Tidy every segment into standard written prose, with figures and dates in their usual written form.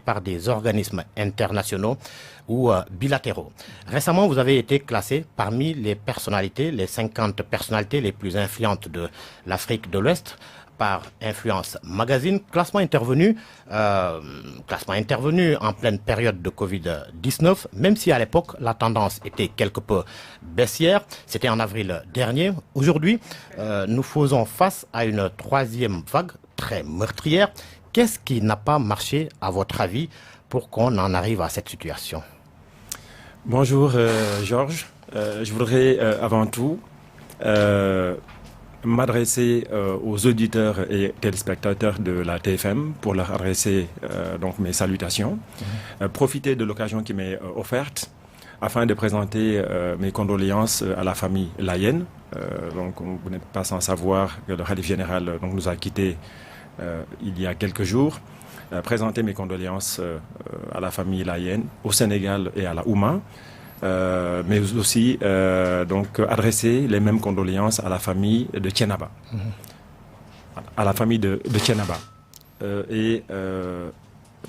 par des organismes internationaux ou bilatéraux. Récemment, vous avez été classé parmi les personnalités, les 50 personnalités les plus influentes de l'Afrique de l'Ouest par Influence Magazine, classement intervenu en pleine période de Covid-19, même si à l'époque la tendance était quelque peu baissière. C'était en avril dernier. Aujourd'hui, nous faisons face à une troisième vague très meurtrière. Qu'est-ce qui n'a pas marché, à votre avis, pour qu'on en arrive à cette situation? Bonjour Georges. Je voudrais avant tout m'adresser aux auditeurs et téléspectateurs de la TFM pour leur adresser donc mes salutations. Profiter de l'occasion qui m'est offerte afin de présenter mes condoléances à la famille Layène. Donc vous n'êtes pas sans savoir que le khalife général donc, nous a quittés il y a quelques jours. Présenter mes condoléances à la famille Layène, au Sénégal et à la Ouma. Mais aussi donc adresser les mêmes condoléances à la famille de Thiénaba, à la famille de Thiénaba et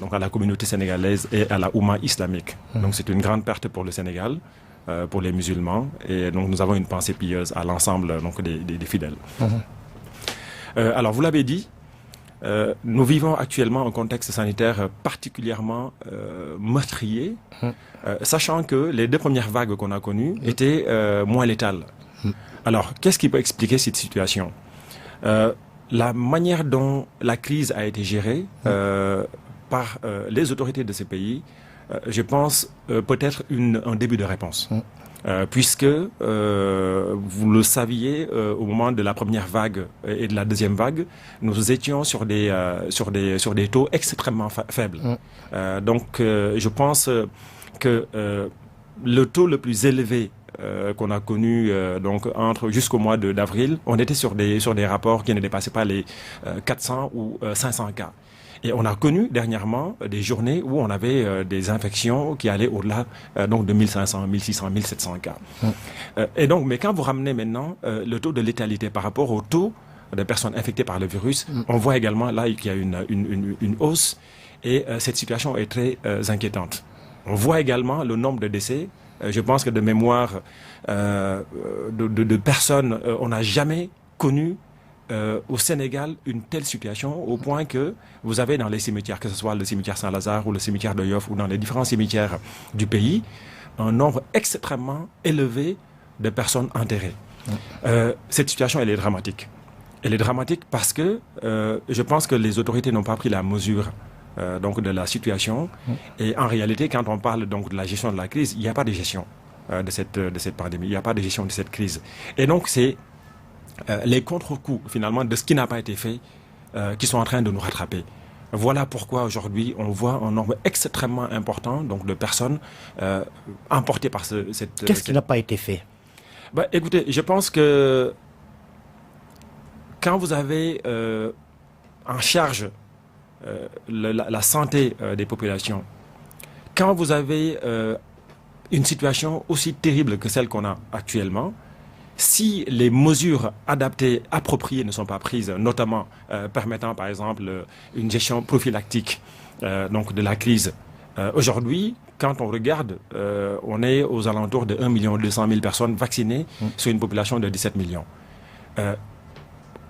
donc à la communauté sénégalaise et à la Oumma islamique. Donc c'est une grande perte pour le Sénégal, pour les musulmans, et donc nous avons une pensée pieuse à l'ensemble donc des fidèles. Alors vous l'avez dit. Nous vivons actuellement un contexte sanitaire particulièrement meurtrier, sachant que les deux premières vagues qu'on a connues étaient moins létales. Alors, qu'est-ce qui peut expliquer cette situation? La manière dont la crise a été gérée par les autorités de ces pays, je pense peut-être un début de réponse. Puisque vous le saviez au moment de la première vague et de la deuxième vague, nous étions sur des taux extrêmement faibles. Donc je pense que le taux le plus élevé qu'on a connu donc jusqu'au mois d'avril, on était sur des rapports qui ne dépassaient pas les 400 ou 500 cas. Et on a connu dernièrement des journées où on avait des infections qui allaient au-delà donc de 1500, 1600, 1700 cas. Et donc, mais quand vous ramenez maintenant le taux de létalité par rapport au taux de personnes infectées par le virus, on voit également là qu'il y a une hausse, et cette situation est très inquiétante. On voit également le nombre de décès. Je pense que de mémoire de personnes, on n'a jamais connu au Sénégal une telle situation, au point que vous avez dans les cimetières, que ce soit le cimetière Saint-Lazare ou le cimetière de Yoff ou dans les différents cimetières du pays, un nombre extrêmement élevé de personnes enterrées. Cette situation, elle est dramatique. Elle est dramatique parce que je pense que les autorités n'ont pas pris la mesure donc de la situation. Et en réalité, quand on parle donc de la gestion de la crise, il n'y a pas de gestion de cette pandémie, il n'y a pas de gestion de cette crise. Et donc c'est les contre-coups finalement de ce qui n'a pas été fait qui sont en train de nous rattraper. Voilà pourquoi aujourd'hui on voit un nombre extrêmement important donc de personnes emportées par cette... Qu'est-ce qui n'a pas été fait? Écoutez, je pense que quand vous avez en charge la santé des populations, quand vous avez une situation aussi terrible que celle qu'on a actuellement, si les mesures adaptées, appropriées ne sont pas prises, notamment permettant par exemple une gestion prophylactique donc de la crise, aujourd'hui, quand on regarde, on est aux alentours de 1 200 000 personnes vaccinées sur une population de 17 millions.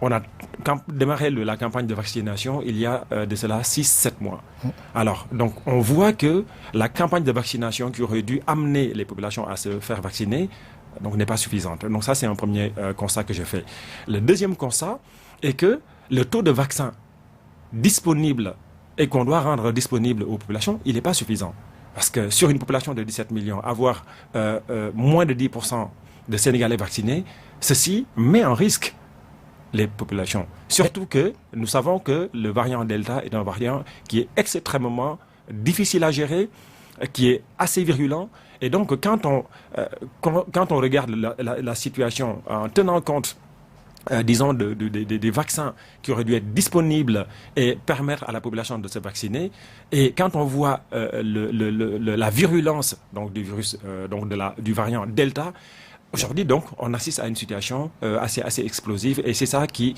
On a démarré la campagne de vaccination il y a de cela 6-7 mois. Alors, donc, on voit que la campagne de vaccination qui aurait dû amener les populations à se faire vacciner donc n'est pas suffisante. Donc ça, c'est un premier constat que j'ai fait. Le deuxième constat est que le taux de vaccins disponible et qu'on doit rendre disponible aux populations, il n'est pas suffisant. Parce que sur une population de 17 millions, avoir moins de 10% de Sénégalais vaccinés, ceci met en risque les populations. Surtout que nous savons que le variant Delta est un variant qui est extrêmement difficile à gérer, qui est assez virulent. Et donc, quand on regarde la situation en tenant compte, disons, des vaccins qui auraient dû être disponibles et permettre à la population de se vacciner, et quand on voit la virulence donc, du virus, donc du variant Delta, Aujourd'hui, donc, on assiste à une situation assez explosive, et c'est ça qui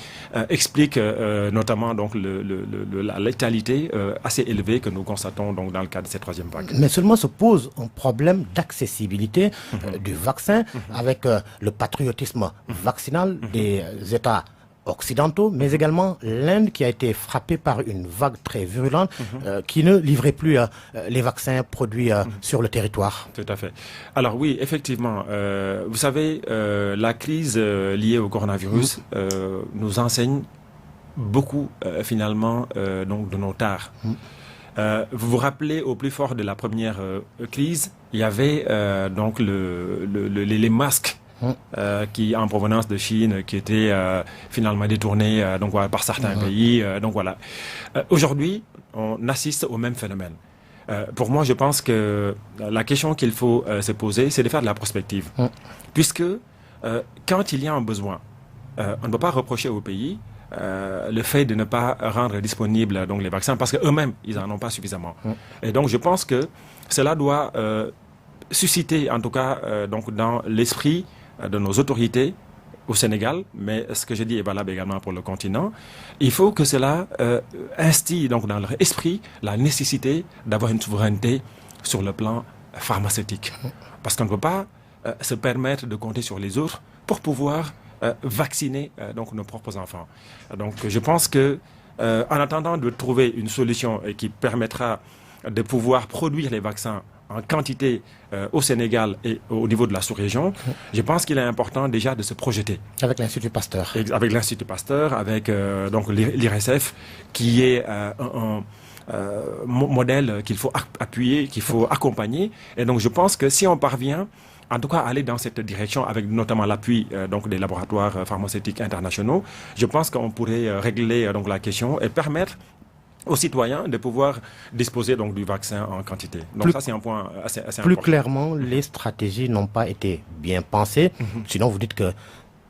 explique notamment donc la létalité assez élevée que nous constatons donc dans le cadre de cette troisième vague. Mais seulement se pose un problème d'accessibilité du vaccin avec le patriotisme vaccinal des États occidentaux, mais également l'Inde qui a été frappée par une vague très virulente qui ne livrait plus les vaccins produits sur le territoire. Tout à fait. Alors oui, effectivement, vous savez, la crise liée au coronavirus nous enseigne beaucoup finalement donc de nos tares. Vous vous rappelez, au plus fort de la première crise, il y avait donc les masques qui en provenance de Chine, qui étaient finalement détournés donc par certains pays. Donc voilà. Aujourd'hui, on assiste au même phénomène. Pour moi, je pense que la question qu'il faut se poser, c'est de faire de la prospective, puisque quand il y a un besoin, on ne peut pas reprocher au pays le fait de ne pas rendre disponibles donc les vaccins, parce qu'eux-mêmes, ils n'en ont pas suffisamment. Et donc, je pense que cela doit susciter, en tout cas, donc dans l'esprit de nos autorités au Sénégal, mais ce que je dis est valable également pour le continent. Il faut que cela instille donc dans leur esprit la nécessité d'avoir une souveraineté sur le plan pharmaceutique, parce qu'on ne peut pas se permettre de compter sur les autres pour pouvoir vacciner donc nos propres enfants. Donc je pense que en attendant de trouver une solution qui permettra de pouvoir produire les vaccins en quantité au Sénégal et au niveau de la sous-région, je pense qu'il est important déjà de se projeter. Avec l'Institut Pasteur. Avec l'Institut Pasteur, avec donc l'IRSF, qui est un modèle qu'il faut appuyer, qu'il faut accompagner. Et donc je pense que si on parvient en tout cas aller dans cette direction, avec notamment l'appui donc des laboratoires pharmaceutiques internationaux, je pense qu'on pourrait régler donc la question et permettre aux citoyens de pouvoir disposer donc du vaccin en quantité. Donc ça c'est un point assez important. Plus clairement, les stratégies n'ont pas été bien pensées. Sinon vous dites que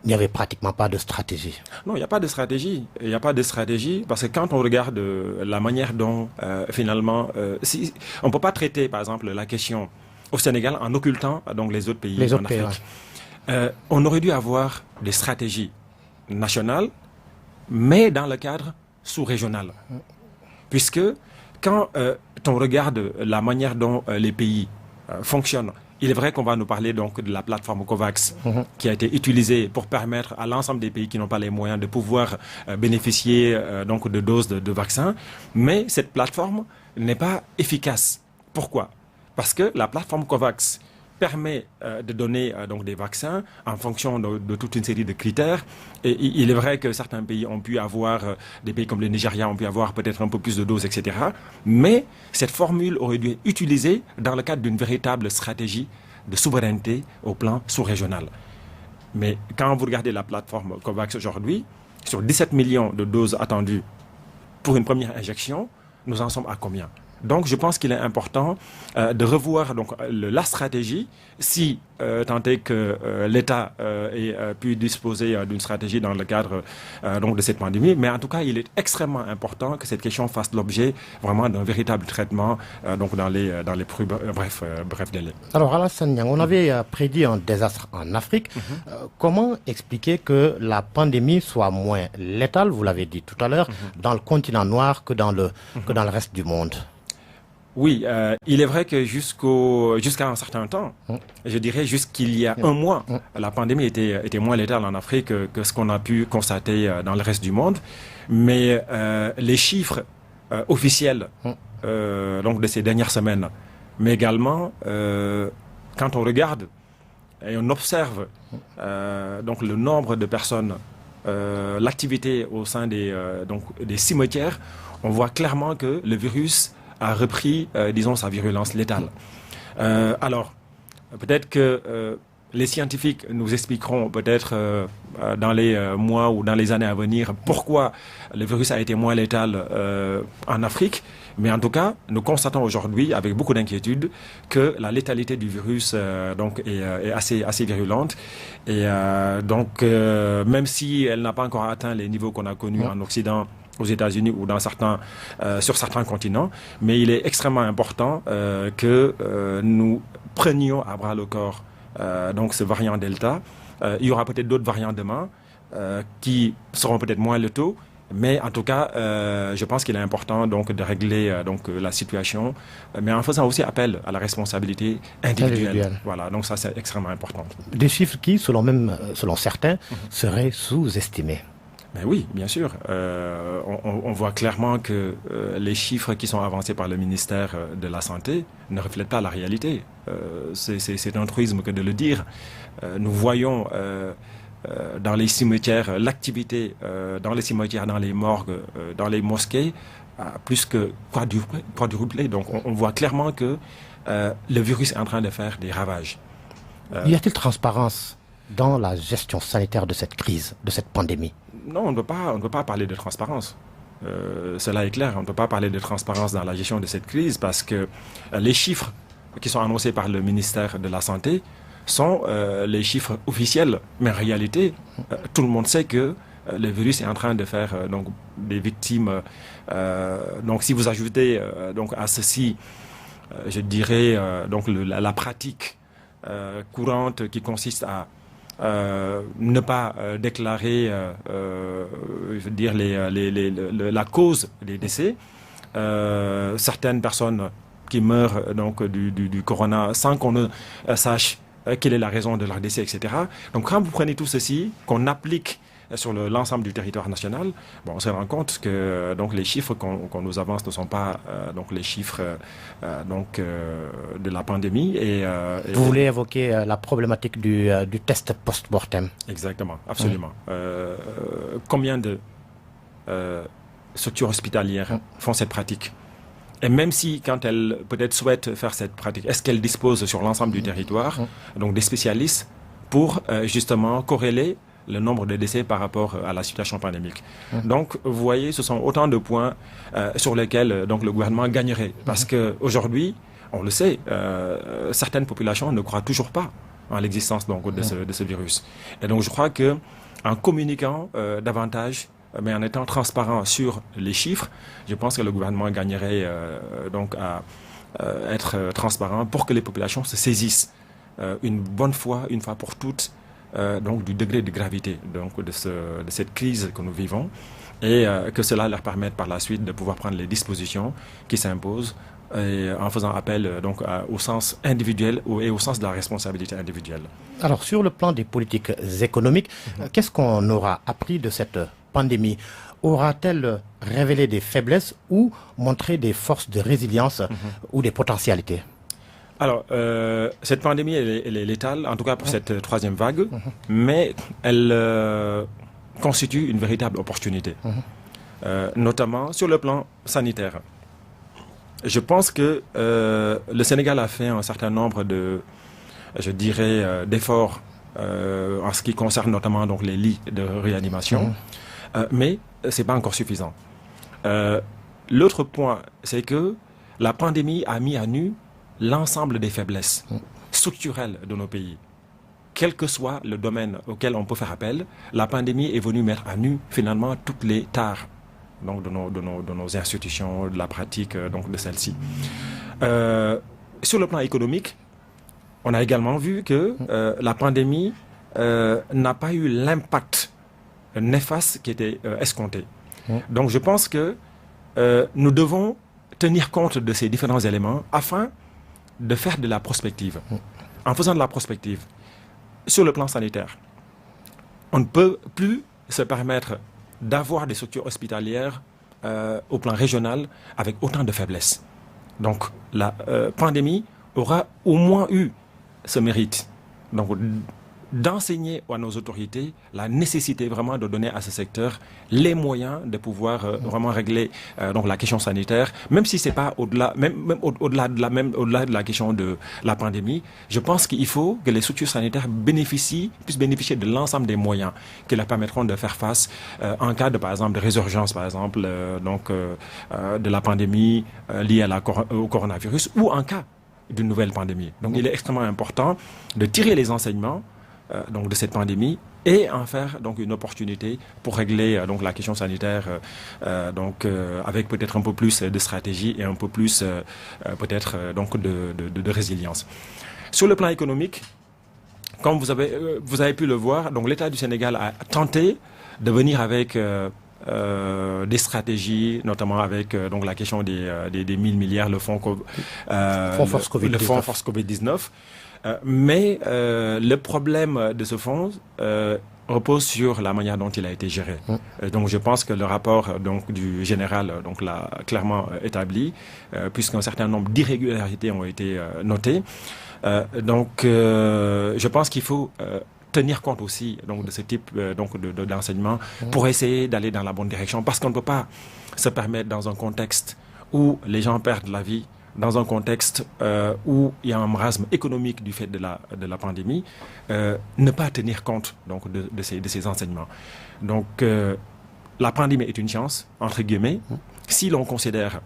il n'y avait pratiquement pas de stratégie. Non, il n'y a pas de stratégie. Il n'y a pas de stratégie parce que quand on regarde la manière dont finalement, on ne peut pas traiter par exemple la question au Sénégal en occultant donc les autres pays en Afrique. On aurait dû avoir des stratégies nationales, mais dans le cadre sous-régional. Puisque quand on regarde la manière dont les pays fonctionnent, il est vrai qu'on va nous parler donc de la plateforme COVAX qui a été utilisée pour permettre à l'ensemble des pays qui n'ont pas les moyens de pouvoir bénéficier donc de doses de vaccins. Mais cette plateforme n'est pas efficace. Pourquoi ? Parce que la plateforme COVAX permet de donner donc des vaccins en fonction de toute une série de critères. Et il est vrai que certains pays ont pu avoir, des pays comme le Nigeria ont pu avoir peut-être un peu plus de doses, etc. Mais cette formule aurait dû être utilisée dans le cadre d'une véritable stratégie de souveraineté au plan sous-régional. Mais quand vous regardez la plateforme COVAX aujourd'hui, sur 17 millions de doses attendues pour une première injection, nous en sommes à combien ? Donc, je pense qu'il est important de revoir donc la stratégie, si tant est que l'État ait pu disposer d'une stratégie dans le cadre donc de cette pandémie. Mais en tout cas, il est extrêmement important que cette question fasse l'objet vraiment d'un véritable traitement donc dans les plus brefs délais. Alors, Alassane Niang, on avait prédit un désastre en Afrique. Comment expliquer que la pandémie soit moins létale, vous l'avez dit tout à l'heure, dans le continent noir que dans le reste du monde ? Oui, il est vrai que jusqu'à un certain temps, je dirais jusqu'il y a un mois, la pandémie était moins létale en Afrique que ce qu'on a pu constater dans le reste du monde. Mais les chiffres officiels donc de ces dernières semaines, mais également quand on regarde et on observe donc le nombre de personnes, l'activité au sein des cimetières, on voit clairement que le virus a repris, disons, sa virulence létale. Alors, peut-être que les scientifiques nous expliqueront peut-être dans les mois ou dans les années à venir pourquoi le virus a été moins létal en Afrique. Mais en tout cas, nous constatons aujourd'hui, avec beaucoup d'inquiétude, que la létalité du virus donc est assez virulente. Et donc, même si elle n'a pas encore atteint les niveaux qu'on a connus en Occident, aux États-Unis ou sur certains continents, mais il est extrêmement important que nous prenions à bras le corps donc ce variant Delta. Il y aura peut-être d'autres variants demain qui seront peut-être moins létaux. Mais en tout cas, je pense qu'il est important donc de régler la situation, mais en faisant aussi appel à la responsabilité individuelle. Voilà, donc ça c'est extrêmement important. Des chiffres qui, selon certains, seraient sous-estimés. Ben oui, bien sûr. On voit clairement que les chiffres qui sont avancés par le ministère de la Santé ne reflètent pas la réalité. C'est un truisme que de le dire. Nous voyons dans les cimetières, l'activité dans les cimetières, dans les morgues, dans les mosquées, a plus que quadruplé. Donc on voit clairement que le virus est en train de faire des ravages. Y a-t-il transparence dans la gestion sanitaire de cette crise, de cette pandémie? Non, on ne peut pas parler de transparence. Cela est clair, on ne peut pas parler de transparence dans la gestion de cette crise parce que les chiffres qui sont annoncés par le ministère de la Santé sont les chiffres officiels. Mais en réalité, tout le monde sait que le virus est en train de faire donc des victimes. Donc si vous ajoutez donc à ceci, je dirais donc la pratique courante qui consiste à ne pas déclarer je veux dire la cause des décès. Certaines personnes qui meurent donc du corona sans qu'on ne sache quelle est la raison de leur décès, etc. Donc quand vous prenez tout ceci, qu'on applique sur l'ensemble du territoire national, bon, on se rend compte que donc les chiffres qu'on nous avance ne sont pas donc les chiffres de la pandémie. Vous voulez évoquer la problématique du test post-mortem? Exactement, absolument. Combien de structures hospitalières font cette pratique? Et même si, quand elles peut-être souhaitent faire cette pratique, est-ce qu'elles disposent sur l'ensemble du territoire donc des spécialistes pour justement corréler le nombre de décès par rapport à la situation pandémique. Donc, vous voyez, ce sont autant de points sur lesquels donc le gouvernement gagnerait. Parce qu'aujourd'hui, on le sait, certaines populations ne croient toujours pas en l'existence donc de ce virus. Et donc, je crois que en communiquant davantage, mais en étant transparent sur les chiffres, je pense que le gouvernement gagnerait donc à être transparent pour que les populations se saisissent une bonne fois, une fois pour toutes, donc du degré de gravité donc de cette crise que nous vivons et que cela leur permette par la suite de pouvoir prendre les dispositions qui s'imposent en faisant appel donc au sens individuel et au sens de la responsabilité individuelle. Alors sur le plan des politiques économiques, qu'est-ce qu'on aura appris de cette pandémie? Aura-t-elle révélé des faiblesses ou montré des forces de résilience ou des potentialités? Alors, cette pandémie, elle est létale, en tout cas pour cette troisième vague, mais elle constitue une véritable opportunité, notamment sur le plan sanitaire. Je pense que le Sénégal a fait un certain nombre d'efforts en ce qui concerne notamment donc les lits de réanimation, mais c'est pas encore suffisant. L'autre point, c'est que la pandémie a mis à nu l'ensemble des faiblesses structurelles de nos pays. Quel que soit le domaine auquel on peut faire appel, la pandémie est venue mettre à nu finalement toutes les tares donc, de nos institutions, de la pratique donc, de celles-ci. Sur le plan économique, on a également vu que la pandémie n'a pas eu l'impact néfaste qui était escompté. Donc je pense que nous devons tenir compte de ces différents éléments afin de faire de la prospective. En faisant de la prospective, sur le plan sanitaire, on ne peut plus se permettre d'avoir des structures hospitalières au plan régional avec autant de faiblesses. Donc la pandémie aura au moins eu ce mérite. Donc d'enseigner à nos autorités la nécessité vraiment de donner à ce secteur les moyens de pouvoir vraiment régler donc la question sanitaire, même si c'est pas au-delà, même au-delà de la question de la pandémie. Je pense qu'il faut que les structures sanitaires puissent bénéficier de l'ensemble des moyens qui leur permettront de faire face en cas de, par exemple, de résurgence, par exemple, de la pandémie liée au coronavirus ou en cas d'une nouvelle pandémie. Donc il est extrêmement important de tirer les enseignements donc de cette pandémie et en faire donc une opportunité pour régler donc la question sanitaire avec peut-être un peu plus de stratégie et un peu plus peut-être donc de résilience. Sur le plan économique, comme vous avez pu le voir, donc l'État du Sénégal a tenté de venir avec des stratégies, notamment avec donc la question des 1000 milliards, le fonds Force Covid-19. Le fonds Force Covid-19. Mais le problème de ce fonds repose sur la manière dont il a été géré. Donc je pense que le rapport donc du général donc l'a clairement établi, puisqu'un certain nombre d'irrégularités ont été notées. Je pense qu'il faut tenir compte aussi donc de ce type d'enseignement pour essayer d'aller dans la bonne direction, parce qu'on ne peut pas se permettre, dans un contexte où les gens perdent la vie, dans un contexte où il y a un marasme économique du fait de la pandémie, ne pas tenir compte donc de ces enseignements. Donc la pandémie est une chance, entre guillemets, si l'on considère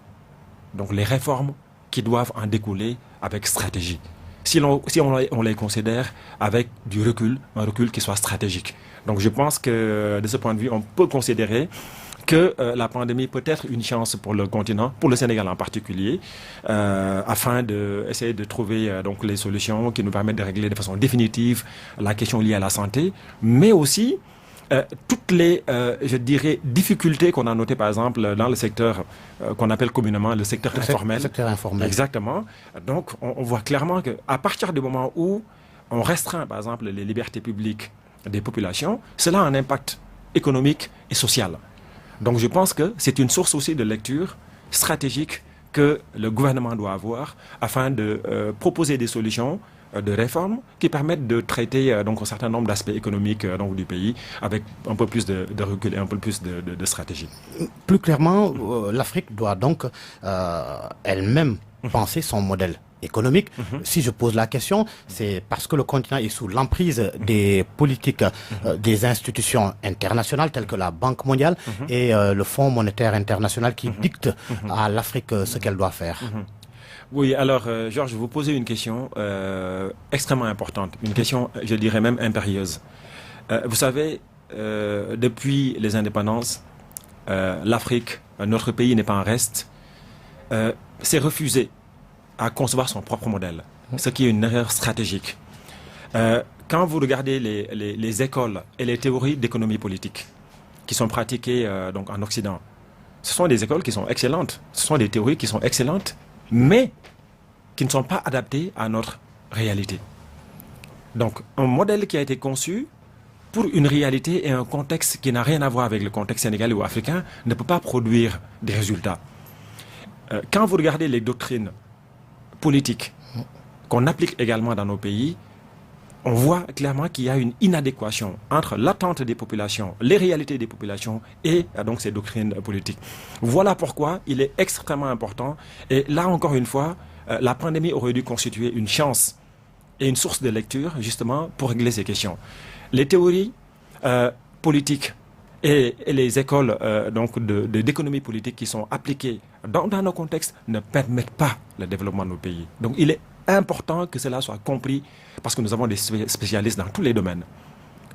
donc les réformes qui doivent en découler avec stratégie. Si on les considère avec du recul, un recul qui soit stratégique. Donc je pense que de ce point de vue, on peut considérer que la pandémie peut être une chance pour le continent, pour le Sénégal en particulier, afin d'essayer de trouver donc les solutions qui nous permettent de régler de façon définitive la question liée à la santé, mais aussi toutes les, je dirais, difficultés qu'on a notées, par exemple, dans le secteur qu'on appelle communément le secteur informel. Le secteur informel. Exactement. Donc, on voit clairement qu'à partir du moment où on restreint, par exemple, les libertés publiques des populations, cela a un impact économique et social. Donc, je pense que c'est une source aussi de lecture stratégique que le gouvernement doit avoir afin de proposer des solutions de réformes qui permettent de traiter donc un certain nombre d'aspects économiques donc du pays avec un peu plus de recul et un peu plus de stratégie. Plus clairement, l'Afrique doit donc elle-même penser son modèle économique. Si je pose la question, c'est parce que le continent est sous l'emprise des politiques des institutions internationales telles que la Banque mondiale et le Fonds monétaire international qui dictent à l'Afrique ce qu'elle doit faire. Oui, alors Georges, vous posez une question extrêmement importante, une question, je dirais même impérieuse. Vous savez, depuis les indépendances, l'Afrique, notre pays n'est pas en reste, s'est refusé à concevoir son propre modèle, ce qui est une erreur stratégique. Quand vous regardez les écoles et les théories d'économie politique qui sont pratiquées donc en Occident, ce sont des écoles qui sont excellentes, ce sont des théories qui sont excellentes, mais qui ne sont pas adaptées à notre réalité. Donc, un modèle qui a été conçu pour une réalité et un contexte qui n'a rien à voir avec le contexte sénégalais ou africain ne peut pas produire des résultats. Quand vous regardez les doctrines politiques qu'on applique également dans nos pays, on voit clairement qu'il y a une inadéquation entre l'attente des populations, les réalités des populations et donc ces doctrines politiques. Voilà pourquoi il est extrêmement important, et là encore une fois, la pandémie aurait dû constituer une chance et une source de lecture justement pour régler ces questions. Les théories politiques et les écoles d'économie politique qui sont appliquées dans nos contextes ne permettent pas le développement de nos pays. Donc il est important que cela soit compris parce que nous avons des spécialistes dans tous les domaines.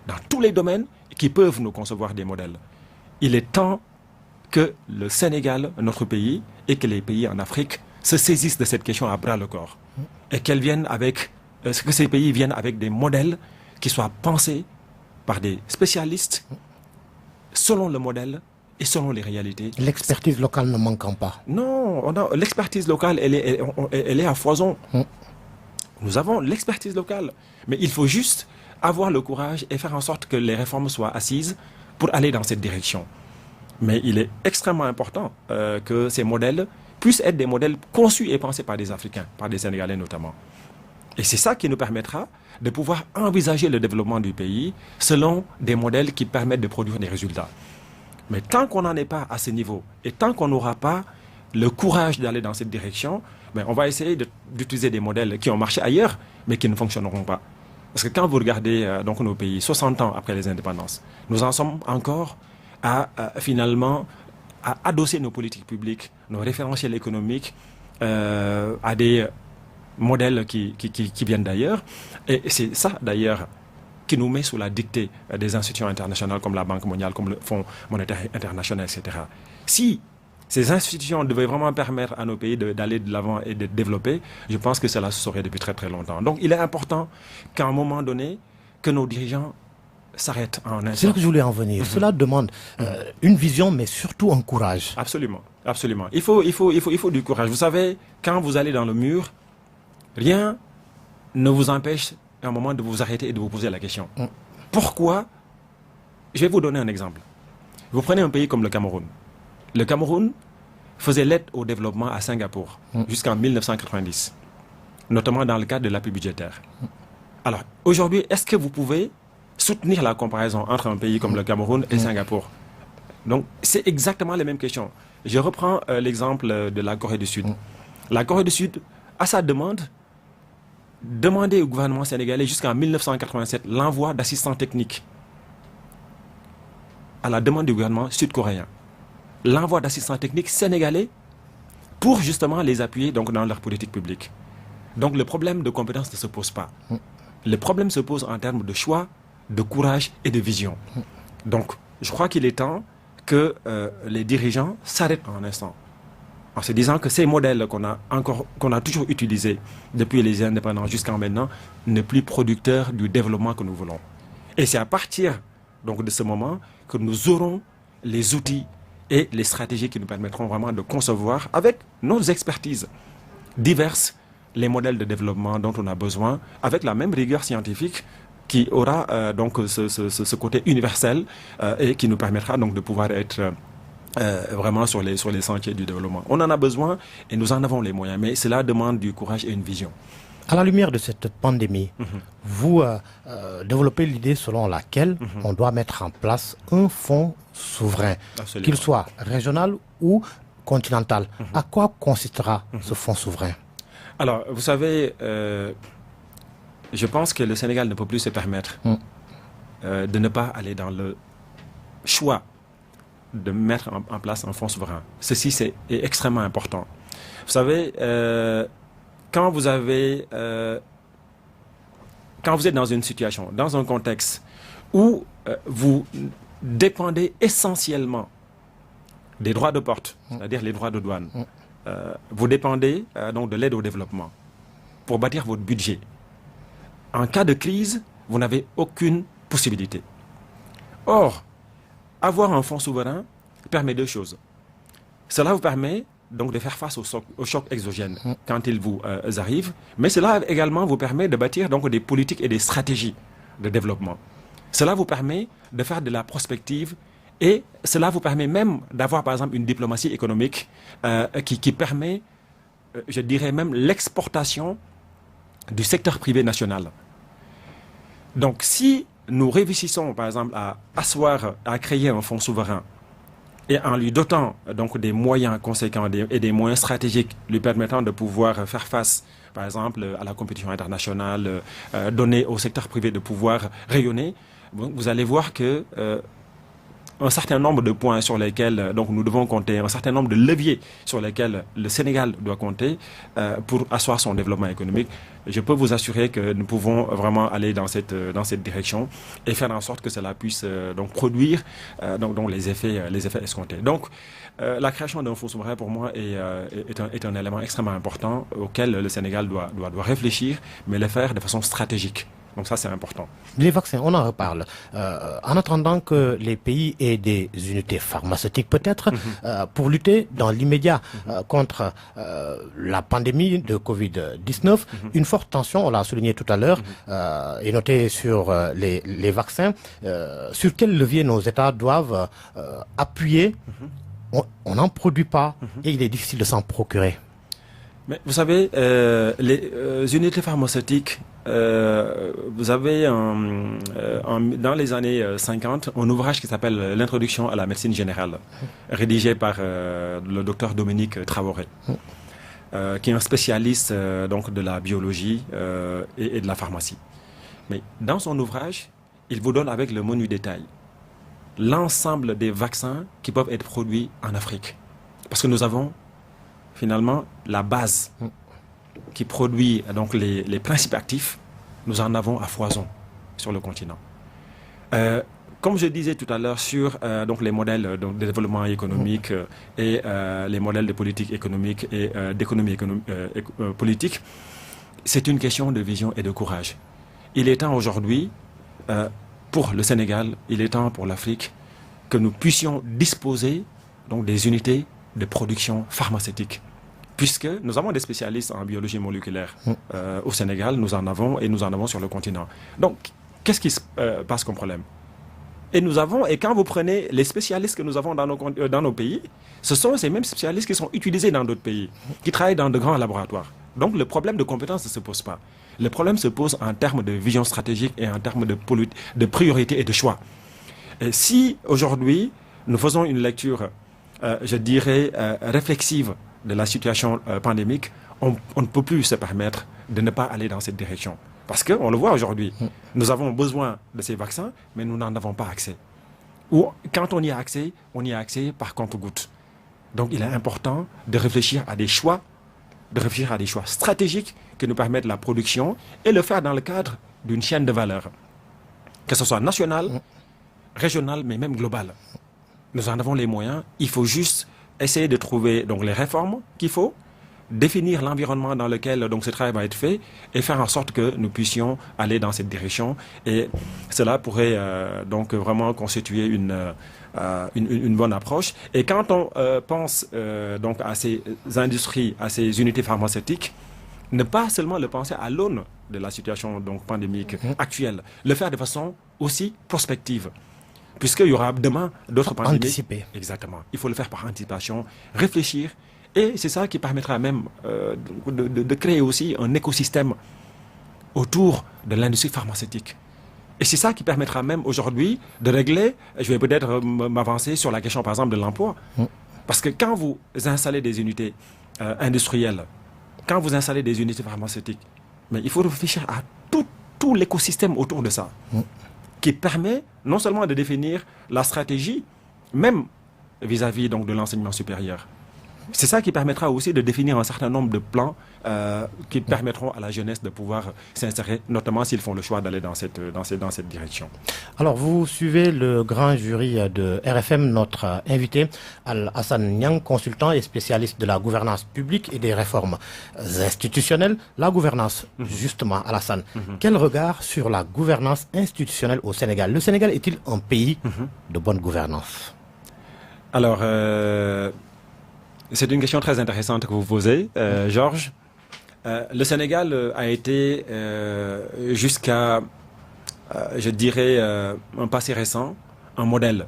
Dans tous les domaines qui peuvent nous concevoir des modèles. Il est temps que le Sénégal, notre pays, et que les pays en Afrique se saisissent de cette question à bras le corps. Et qu'elles viennent avec, que ces pays viennent avec des modèles qui soient pensés par des spécialistes selon le modèle et selon les réalités. L'expertise locale ne manquant pas. Non, l'expertise locale, elle est à foison. Nous avons l'expertise locale. Mais il faut juste avoir le courage et faire en sorte que les réformes soient assises pour aller dans cette direction. Mais il est extrêmement important que ces modèles puissent être des modèles conçus et pensés par des Africains, par des Sénégalais notamment. Et c'est ça qui nous permettra de pouvoir envisager le développement du pays selon des modèles qui permettent de produire des résultats. Mais tant qu'on n'en est pas à ce niveau, et tant qu'on n'aura pas le courage d'aller dans cette direction, ben on va essayer d'utiliser des modèles qui ont marché ailleurs, mais qui ne fonctionneront pas. Parce que quand vous regardez donc nos pays, 60 ans après les indépendances, nous en sommes encore à finalement à adosser nos politiques publiques, nos référentiels économiques à des modèles qui viennent d'ailleurs. Et c'est ça d'ailleurs qui nous met sous la dictée des institutions internationales comme la Banque mondiale, comme le Fonds monétaire international, etc. Si ces institutions devaient vraiment permettre à nos pays d'aller de l'avant et de développer, je pense que cela se saurait depuis très très longtemps. Donc il est important qu'à un moment donné, que nos dirigeants s'arrêtent en un instant. C'est là que je voulais en venir. Cela demande une vision, mais surtout un courage. Absolument, absolument. Il faut du courage. Vous savez, quand vous allez dans le mur, rien ne vous empêche à un moment de vous arrêter et de vous poser la question. Pourquoi? Je vais vous donner un exemple. Vous prenez un pays comme le Cameroun. Le Cameroun faisait l'aide au développement à Singapour jusqu'en 1990, notamment dans le cadre de l'appui budgétaire. Alors, aujourd'hui, est-ce que vous pouvez soutenir la comparaison entre un pays comme le Cameroun et Singapour? Donc, c'est exactement les mêmes questions. Je reprends l'exemple de la Corée du Sud. La Corée du Sud, à sa demande, demandait au gouvernement sénégalais jusqu'en 1987 l'envoi d'assistants techniques à la demande du gouvernement sud-coréen. L'envoi d'assistants techniques sénégalais pour justement les appuyer donc, dans leur politique publique. Donc le problème de compétence ne se pose pas. Le problème se pose en termes de choix, de courage et de vision. Donc je crois qu'il est temps que les dirigeants s'arrêtent un instant en se disant que ces modèles qu'on a toujours utilisés depuis les indépendances jusqu'à maintenant ne plus producteurs du développement que nous voulons. Et c'est à partir donc de ce moment que nous aurons les outils et les stratégies qui nous permettront vraiment de concevoir avec nos expertises diverses les modèles de développement dont on a besoin avec la même rigueur scientifique qui aura donc ce côté universel et qui nous permettra donc de pouvoir être vraiment sur les sentiers du développement. On en a besoin et nous en avons les moyens, mais cela demande du courage et une vision. À la lumière de cette pandémie, vous développez l'idée selon laquelle on doit mettre en place un fonds souverain, qu'il soit régional ou continental. À quoi consistera ce fonds souverain? Alors, vous savez, je pense que le Sénégal ne peut plus se permettre de ne pas aller dans le choix de mettre en place un fonds souverain. Ceci, c'est extrêmement important. Vous savez, quand vous êtes dans une situation, dans un contexte où vous dépendez essentiellement des droits de porte, c'est-à-dire les droits de douane, vous dépendez donc de l'aide au développement pour bâtir votre budget. En cas de crise, vous n'avez aucune possibilité. Or, avoir un fonds souverain permet deux choses. Cela vous permet donc de faire face aux chocs exogènes quand ils vous arrivent, mais cela également vous permet de bâtir donc des politiques et des stratégies de développement. Cela vous permet de faire de la prospective et cela vous permet même d'avoir par exemple une diplomatie économique qui permet, je dirais même, l'exportation du secteur privé national. Donc si nous réussissons par exemple à créer un fonds souverain et en lui dotant donc des moyens conséquents et des moyens stratégiques lui permettant de pouvoir faire face, par exemple, à la compétition internationale, donner au secteur privé de pouvoir rayonner, vous allez voir que un certain nombre de points sur lesquels donc nous devons compter, un certain nombre de leviers sur lesquels le Sénégal doit compter pour asseoir son développement économique. Je peux vous assurer que nous pouvons vraiment aller dans cette direction et faire en sorte que cela puisse donc produire donc les effets escomptés. Donc la création d'un fonds souverain pour moi est un élément extrêmement important auquel le Sénégal doit réfléchir, mais le faire de façon stratégique. Donc ça, c'est important. Les vaccins, on en reparle. En attendant que les pays aient des unités pharmaceutiques peut-être pour lutter dans l'immédiat contre la pandémie de Covid-19, une forte tension, on l'a souligné tout à l'heure, est notée sur les vaccins. Sur quel levier nos États doivent appuyer? On n'en produit pas et il est difficile de s'en procurer. Mais vous savez, les unités pharmaceutiques, vous avez dans les années 50 un ouvrage qui s'appelle L'introduction à la médecine générale, rédigé par le docteur Dominique Traoré, qui est un spécialiste donc de la biologie et de la pharmacie. Mais dans son ouvrage, il vous donne avec le menu détail l'ensemble des vaccins qui peuvent être produits en Afrique. Parce que nous avons finalement la base qui produit donc les principes actifs, nous en avons à foison sur le continent. Comme je disais tout à l'heure sur donc les modèles de développement économique et les modèles de politique économique et d'économie politique, c'est une question de vision et de courage. Il est temps aujourd'hui pour le Sénégal, il est temps pour l'Afrique que nous puissions disposer donc des unités de production pharmaceutique. Puisque nous avons des spécialistes en biologie moléculaire au Sénégal, nous en avons sur le continent. Donc, qu'est-ce qui se passe comme problème? Et quand vous prenez les spécialistes que nous avons dans nos pays, ce sont ces mêmes spécialistes qui sont utilisés dans d'autres pays, qui travaillent dans de grands laboratoires. Donc le problème de compétence ne se pose pas. Le problème se pose en termes de vision stratégique et en termes de priorité et de choix. Et si aujourd'hui nous faisons une lecture, je dirais, réflexive de la situation pandémique, on ne peut plus se permettre de ne pas aller dans cette direction. Parce qu'on le voit aujourd'hui, nous avons besoin de ces vaccins, mais nous n'en avons pas accès. Ou quand on y a accès par compte-gouttes. Donc il est important de réfléchir à des choix, stratégiques qui nous permettent la production et le faire dans le cadre d'une chaîne de valeur. Que ce soit nationale, régionale, mais même globale. Nous en avons les moyens, il faut juste essayer de trouver donc, les réformes qu'il faut, définir l'environnement dans lequel donc, ce travail va être fait et faire en sorte que nous puissions aller dans cette direction. Et cela pourrait donc vraiment constituer une bonne approche. Et quand on pense donc à ces industries, à ces unités pharmaceutiques, ne pas seulement le penser à l'aune de la situation donc, pandémique actuelle, le faire de façon aussi prospective. Puisqu'il y aura demain d'autres pandémies. Anticiper. Exactement. Il faut le faire par anticipation, réfléchir. Et c'est ça qui permettra même de créer aussi un écosystème autour de l'industrie pharmaceutique. Et c'est ça qui permettra même aujourd'hui de régler, je vais peut-être m'avancer sur la question par exemple de l'emploi. Parce que quand vous installez des unités industrielles, quand vous installez des unités pharmaceutiques, mais il faut réfléchir à tout l'écosystème autour de ça. Qui permet non seulement de définir la stratégie, même vis-à-vis donc, de l'enseignement supérieur. C'est ça qui permettra aussi de définir un certain nombre de plans qui permettront à la jeunesse de pouvoir s'insérer, notamment s'ils font le choix d'aller dans cette direction. Alors, vous suivez le grand jury de RFM, notre invité, Al-Hassan Niang, consultant et spécialiste de la gouvernance publique et des réformes institutionnelles. La gouvernance, justement, Al-Hassan, quel regard sur la gouvernance institutionnelle au Sénégal? Le Sénégal est-il un pays de bonne gouvernance? Alors, c'est une question très intéressante que vous posez, Georges. Le Sénégal a été jusqu'à, je dirais, un passé récent, un modèle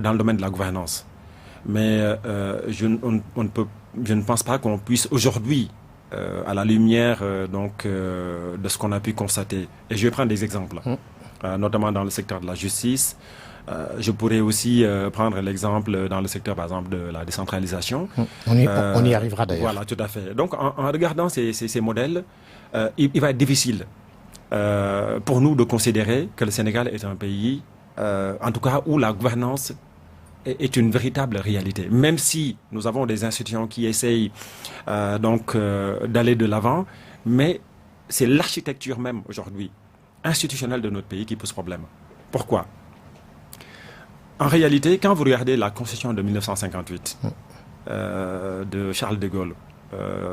dans le domaine de la gouvernance. Mais je ne pense pas qu'on puisse aujourd'hui, à la lumière de ce qu'on a pu constater, et je vais prendre des exemples, notamment dans le secteur de la justice. Je pourrais aussi prendre l'exemple dans le secteur, par exemple, de la décentralisation. On y arrivera d'ailleurs. Voilà, tout à fait. Donc, en regardant ces modèles, il va être difficile pour nous de considérer que le Sénégal est un pays, en tout cas, où la gouvernance est une véritable réalité. Même si nous avons des institutions qui essayent d'aller de l'avant, mais c'est l'architecture même aujourd'hui institutionnelle de notre pays qui pose problème. Pourquoi ? En réalité, quand vous regardez la Constitution de 1958 de Charles de Gaulle,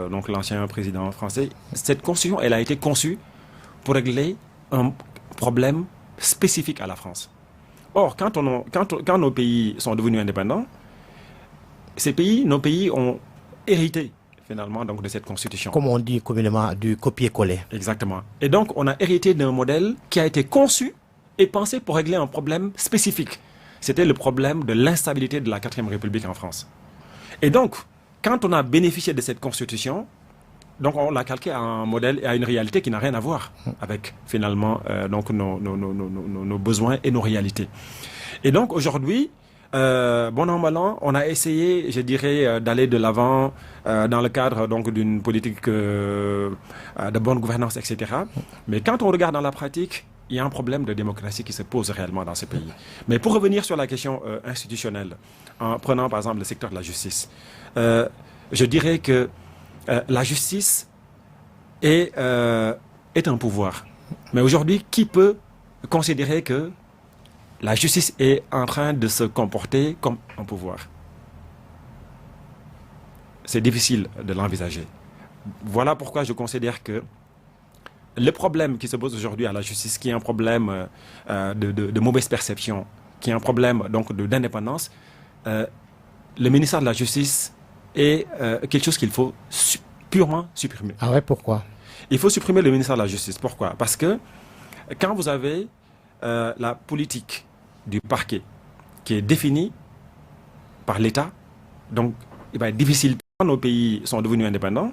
donc l'ancien président français, cette Constitution, elle a été conçue pour régler un problème spécifique à la France. Or, quand nos pays sont devenus indépendants, nos pays ont hérité finalement donc, de cette Constitution. Comme on dit communément, du copier-coller. Exactement. Et donc, on a hérité d'un modèle qui a été conçu et pensé pour régler un problème spécifique. C'était le problème de l'instabilité de la 4e République en France. Et donc, quand on a bénéficié de cette constitution, donc on l'a calqué à un modèle et à une réalité qui n'a rien à voir avec, finalement, nos besoins et nos réalités. Et donc, aujourd'hui, bon an, mal an, on a essayé, je dirais, d'aller de l'avant dans le cadre donc d'une politique de bonne gouvernance, etc. Mais quand on regarde dans la pratique, il y a un problème de démocratie qui se pose réellement dans ce pays. Mais pour revenir sur la question institutionnelle, en prenant par exemple le secteur de la justice, je dirais que la justice est un pouvoir. Mais aujourd'hui, qui peut considérer que la justice est en train de se comporter comme un pouvoir? C'est difficile de l'envisager. Voilà pourquoi je considère que le problème qui se pose aujourd'hui à la justice, qui est un problème de mauvaise perception, qui est un problème donc d'indépendance, le ministère de la Justice est quelque chose qu'il faut purement supprimer. Ah ouais, pourquoi? Il faut supprimer le ministère de la Justice. Pourquoi? Parce que quand vous avez la politique du parquet qui est définie par l'État, donc il va être difficile. Quand nos pays sont devenus indépendants,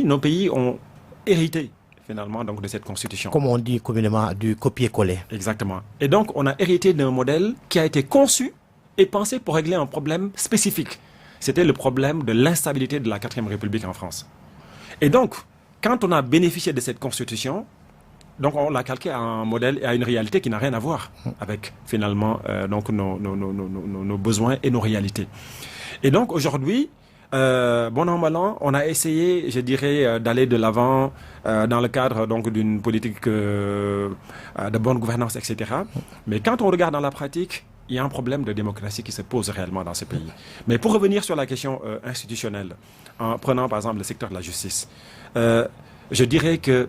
nos pays ont hérité finalement donc de cette constitution. Comme on dit communément, du copier-coller. Exactement. Et donc on a hérité d'un modèle qui a été conçu et pensé pour régler un problème spécifique. C'était le problème de l'instabilité de la 4e République en France. Et donc, quand on a bénéficié de cette constitution, donc on l'a calqué à un modèle et à une réalité qui n'a rien à voir avec finalement donc nos besoins et nos réalités. Et donc aujourd'hui, bon an, mal an, on a essayé, je dirais, d'aller de l'avant dans le cadre donc d'une politique de bonne gouvernance, etc. Mais quand on regarde dans la pratique, il y a un problème de démocratie qui se pose réellement dans ce pays. Mais pour revenir sur la question institutionnelle, en prenant par exemple le secteur de la justice, je dirais que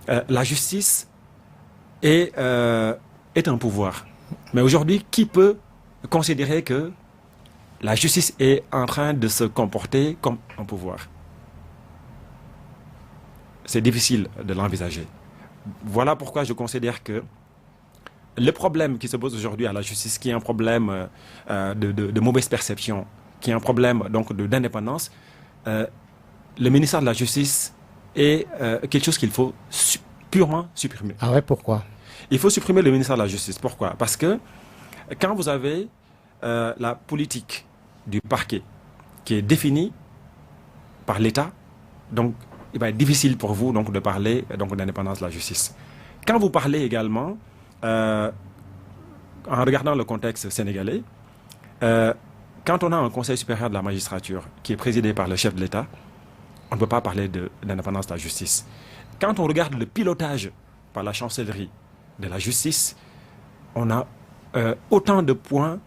la justice est un pouvoir. Mais aujourd'hui, qui peut considérer que la justice est en train de se comporter comme un pouvoir? C'est difficile de l'envisager. Voilà pourquoi je considère que le problème qui se pose aujourd'hui à la justice, qui est un problème de mauvaise perception, qui est un problème donc d'indépendance, le ministère de la Justice est quelque chose qu'il faut purement supprimer. Ah ouais, pourquoi? Il faut supprimer le ministère de la Justice. Pourquoi? Parce que quand vous avez la politique du parquet qui est définie par l'État, donc il va être difficile pour vous donc de parler donc d'indépendance de la justice. Quand vous parlez également, en regardant le contexte sénégalais, quand on a un Conseil supérieur de la magistrature qui est présidé par le chef de l'État, on ne peut pas parler d'indépendance de la justice. Quand on regarde le pilotage par la chancellerie de la justice, on a autant de points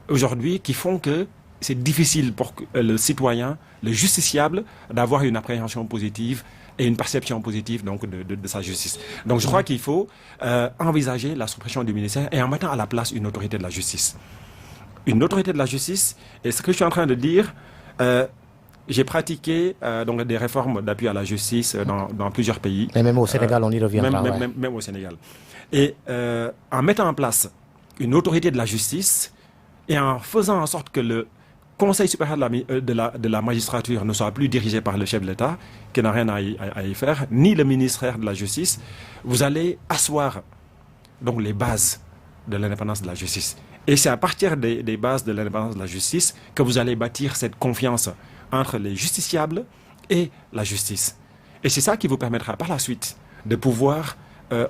aujourd'hui qui font que c'est difficile pour le citoyen, le justiciable, d'avoir une appréhension positive et une perception positive donc de sa justice. Donc je crois qu'il faut envisager la suppression du ministère et en mettant à la place une autorité de la justice. Une autorité de la justice, et ce que je suis en train de dire, j'ai pratiqué donc des réformes d'appui à la justice dans plusieurs pays. Et même au Sénégal, on y reviendra. Même au Sénégal. Et en mettant en place une autorité de la justice et en faisant en sorte que le Conseil supérieur de la magistrature ne soit plus dirigé par le chef de l'État, qui n'a rien à y faire, ni le ministère de la Justice, vous allez asseoir donc les bases de l'indépendance de la justice. Et c'est à partir des bases de l'indépendance de la justice que vous allez bâtir cette confiance entre les justiciables et la justice. Et c'est ça qui vous permettra par la suite de pouvoir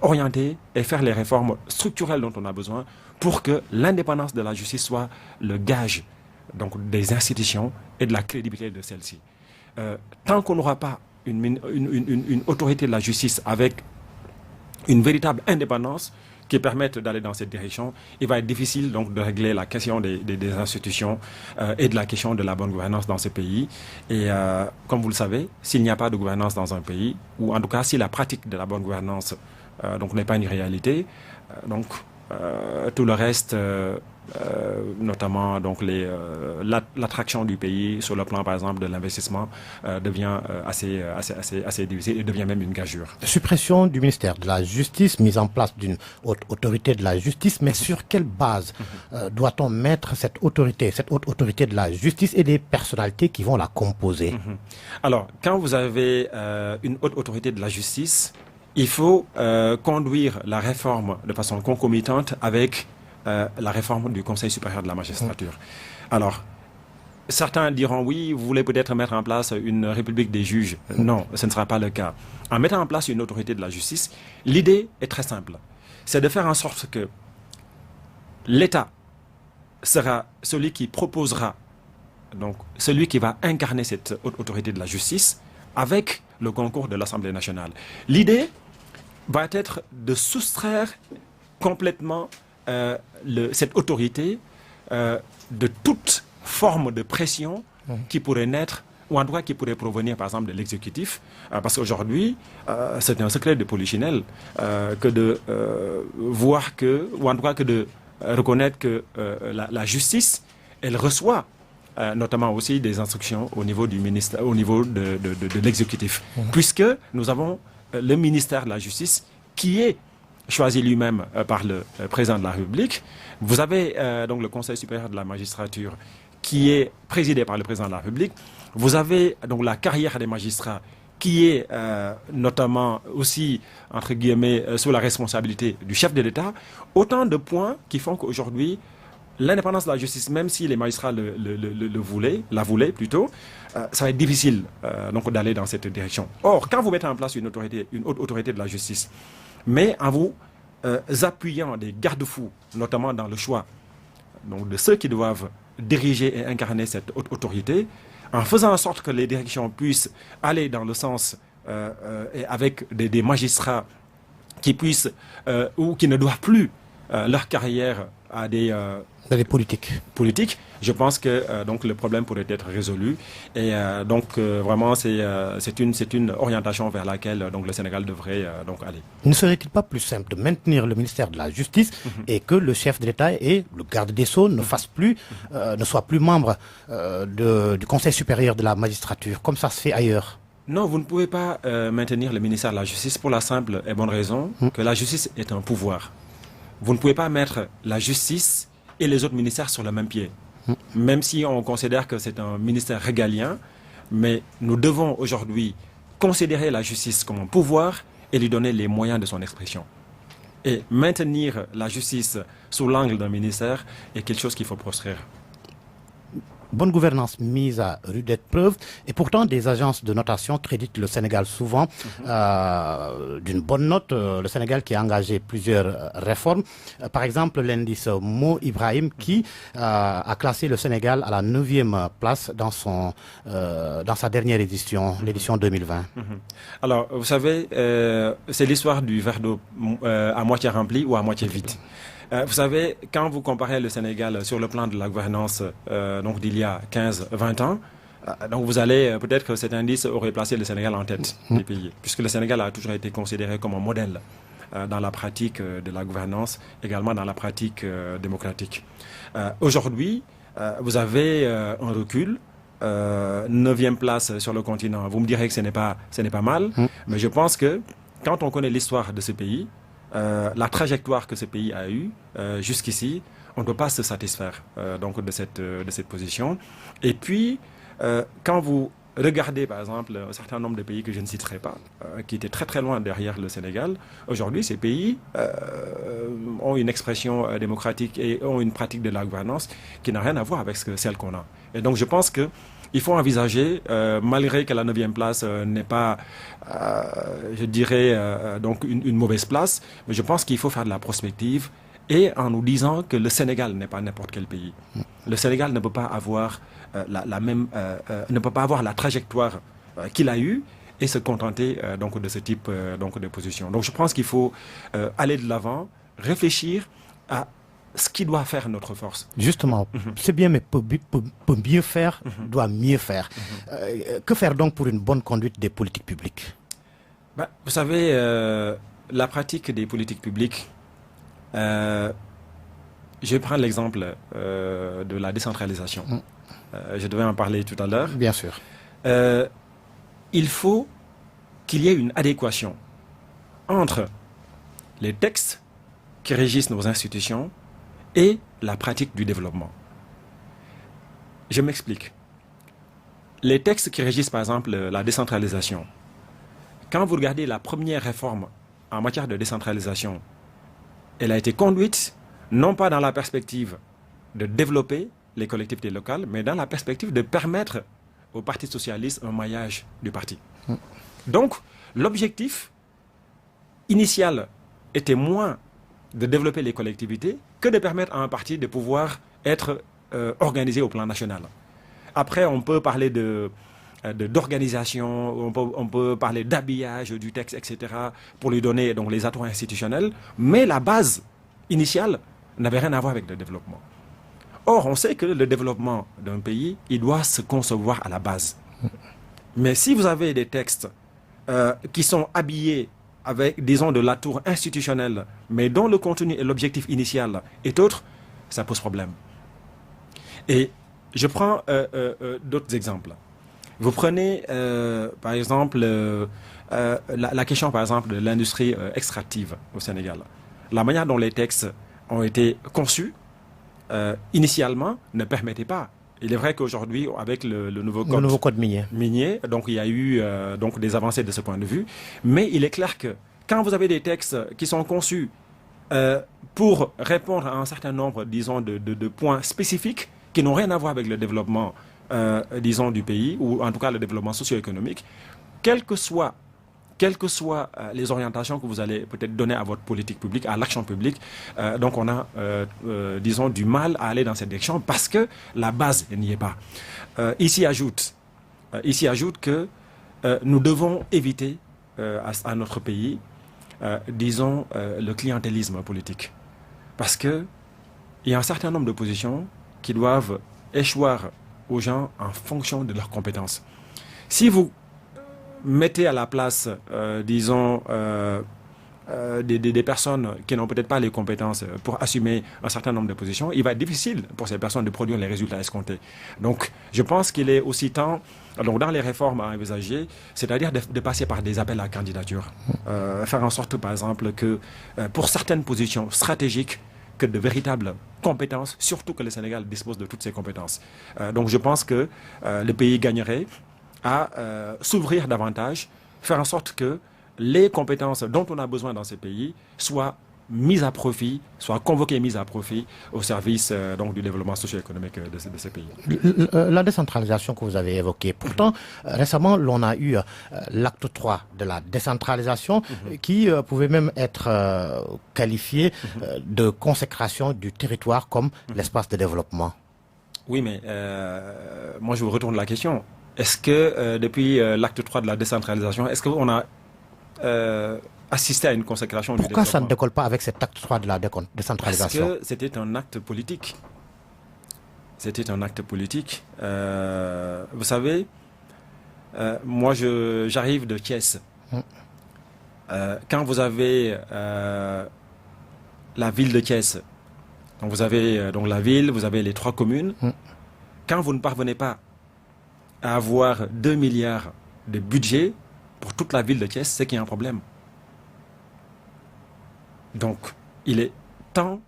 orienter et faire les réformes structurelles dont on a besoin pour que l'indépendance de la justice soit le gage donc des institutions et de la crédibilité de celles-ci. Tant qu'on n'aura pas une autorité de la justice avec une véritable indépendance qui permette d'aller dans cette direction, il va être difficile donc de régler la question des institutions et de la question de la bonne gouvernance dans ce pays. Et comme vous le savez, s'il n'y a pas de gouvernance dans un pays, ou en tout cas si la pratique de la bonne gouvernance donc n'est pas une réalité, donc tout le reste, notamment donc l'attraction du pays sur le plan par exemple de l'investissement devient assez difficile et devient même une gageure. Suppression du ministère de la Justice, mise en place d'une haute autorité de la justice, mais sur quelle base doit-on mettre cette haute autorité de la justice et des personnalités qui vont la composer? Alors, quand vous avez une haute autorité de la justice, il faut conduire la réforme de façon concomitante avec la réforme du Conseil supérieur de la magistrature. Alors, certains diront oui, vous voulez peut-être mettre en place une république des juges. Non, ce ne sera pas le cas. En mettant en place une autorité de la justice, l'idée est très simple. C'est de faire en sorte que l'État sera celui qui proposera, donc celui qui va incarner cette autorité de la justice avec le concours de l'Assemblée nationale. L'idée va être de soustraire complètement cette autorité de toute forme de pression qui pourrait naître ou en tout cas qui pourrait provenir par exemple de l'exécutif, parce qu'aujourd'hui, c'est un secret de polichinelle que de voir que, ou en tout cas que de reconnaître que la justice, elle reçoit notamment aussi des instructions au niveau du ministère, au niveau de l'exécutif, puisque nous avons le ministère de la Justice qui est choisi lui-même par le président de la République. Vous avez donc le Conseil supérieur de la magistrature qui est présidé par le président de la République. Vous avez donc la carrière des magistrats qui est notamment aussi, entre guillemets, sous la responsabilité du chef de l'État. Autant de points qui font qu'aujourd'hui, l'indépendance de la justice, même si les magistrats la voulaient plutôt, ça va être difficile donc d'aller dans cette direction. Or, quand vous mettez en place une haute autorité de la justice, mais en vous appuyant des garde-fous, notamment dans le choix donc, de ceux qui doivent diriger et incarner cette haute autorité, en faisant en sorte que les directions puissent aller dans le sens et avec des magistrats qui puissent ou qui ne doivent plus leur carrière à des politiques, je pense que donc le problème pourrait être résolu et donc vraiment c'est une orientation vers laquelle donc le Sénégal devrait donc aller. Ne serait-il pas plus simple de maintenir le ministère de la Justice et que le chef de l'État et le garde des Sceaux ne fassent plus, ne soient plus membres du Conseil supérieur de la magistrature, comme ça se fait ailleurs? Non, vous ne pouvez pas maintenir le ministère de la Justice pour la simple et bonne raison que la justice est un pouvoir. Vous ne pouvez pas mettre la justice et les autres ministères sur le même pied. Même si on considère que c'est un ministère régalien, mais nous devons aujourd'hui considérer la justice comme un pouvoir et lui donner les moyens de son expression. Et maintenir la justice sous l'angle d'un ministère est quelque chose qu'il faut proscrire. Bonne gouvernance mise à rude épreuve et pourtant des agences de notation créditent le Sénégal souvent d'une bonne note. Le Sénégal qui a engagé plusieurs réformes. Par exemple, l'indice Mo Ibrahim qui a classé le Sénégal à la 9e place dans sa dernière édition, l'édition 2020. Alors, vous savez, c'est l'histoire du verre d'eau à moitié rempli ou à moitié vide. Vous savez, quand vous comparez le Sénégal sur le plan de la gouvernance donc d'il y a 15-20 ans, donc vous allez, peut-être que cet indice aurait placé le Sénégal en tête des pays, puisque le Sénégal a toujours été considéré comme un modèle dans la pratique de la gouvernance, également dans la pratique démocratique. Aujourd'hui, vous avez un recul, 9e place sur le continent. Vous me direz que ce n'est pas mal, mais je pense que quand on connaît l'histoire de ce pays, la trajectoire que ce pays a eue jusqu'ici, on ne peut pas se satisfaire donc de cette position. Et puis, quand vous regardez par exemple un certain nombre de pays que je ne citerai pas, qui étaient très très loin derrière le Sénégal, aujourd'hui ces pays ont une expression démocratique et ont une pratique de la gouvernance qui n'a rien à voir avec celle qu'on a. Et donc je pense que il faut envisager, malgré que la 9e place n'est pas, je dirais, donc une mauvaise place, mais je pense qu'il faut faire de la prospective et en nous disant que le Sénégal n'est pas n'importe quel pays. Le Sénégal ne peut pas avoir ne peut pas avoir la trajectoire qu'il a eue et se contenter donc de ce type donc de position. Donc je pense qu'il faut aller de l'avant, réfléchir à ce qui doit faire notre force. Justement, c'est bien, mais peut mieux faire, doit mieux faire. Que faire donc pour une bonne conduite des politiques publiques? Vous savez, la pratique des politiques publiques, je vais prendre l'exemple de la décentralisation. Je devais en parler tout à l'heure. Bien sûr. Il faut qu'il y ait une adéquation entre les textes qui régissent nos institutions et la pratique du développement. Je m'explique. Les textes qui régissent par exemple la décentralisation, quand vous regardez la première réforme en matière de décentralisation, elle a été conduite non pas dans la perspective de développer les collectivités locales, mais dans la perspective de permettre au Parti socialiste un maillage du parti. Donc, l'objectif initial était moins de développer les collectivités que de permettre à un parti de pouvoir être organisé au plan national. Après, on peut parler d'organisation, on peut parler d'habillage du texte, etc., pour lui donner donc, les atouts institutionnels, mais la base initiale n'avait rien à voir avec le développement. Or, on sait que le développement d'un pays, il doit se concevoir à la base. Mais si vous avez des textes qui sont habillés avec, disons, de l'atour institutionnel, mais dont le contenu et l'objectif initial est autre, ça pose problème. Et je prends d'autres exemples. Vous prenez, par exemple, la question, par exemple, de l'industrie extractive au Sénégal. La manière dont les textes ont été conçus, initialement, ne permettait pas. Il est vrai qu'aujourd'hui, avec le nouveau code minier, donc il y a eu donc des avancées de ce point de vue. Mais il est clair que quand vous avez des textes qui sont conçus pour répondre à un certain nombre, disons, de points spécifiques qui n'ont rien à voir avec le développement, disons, du pays, ou en tout cas le développement socio-économique, quelles que soient les orientations que vous allez peut-être donner à votre politique publique, à l'action publique, donc on a, disons, du mal à aller dans cette direction parce que la base n'y est pas. Ici ajoute que nous devons éviter à notre pays, disons, le clientélisme politique. Parce que il y a un certain nombre de positions qui doivent échoir aux gens en fonction de leurs compétences. Si vous mettez à la place, disons, des personnes qui n'ont peut-être pas les compétences pour assumer un certain nombre de positions, il va être difficile pour ces personnes de produire les résultats escomptés. Donc, je pense qu'il est aussi temps, donc dans les réformes à envisager, c'est-à-dire de passer par des appels à candidature. Faire en sorte, par exemple, que pour certaines positions stratégiques, que de véritables compétences, surtout que le Sénégal dispose de toutes ces compétences. Donc, je pense que le pays gagnerait à s'ouvrir davantage, faire en sorte que les compétences dont on a besoin dans ces pays soient mises à profit, soient convoquées et mises à profit au service donc du développement socio-économique de ces pays. La décentralisation que vous avez évoquée, pourtant récemment l'on a eu l'acte 3 de la décentralisation qui pouvait même être qualifié de consécration du territoire comme l'espace de développement. Oui, mais moi je vous retourne la question. Est-ce que depuis l'acte 3 de la décentralisation, est-ce qu'on a assisté à une consécration du développement? Pourquoi ça ne décolle pas avec cet acte 3 de la décentralisation? Parce que c'était un acte politique. C'était un acte politique. Vous savez, moi j'arrive de Thiès. Quand vous avez la ville de Thiès, donc vous avez donc la ville, vous avez les 3 communes. Quand vous ne parvenez pas à avoir 2 milliards de budget pour toute la ville de Thiès, c'est qu'il y a un problème. Donc, il est temps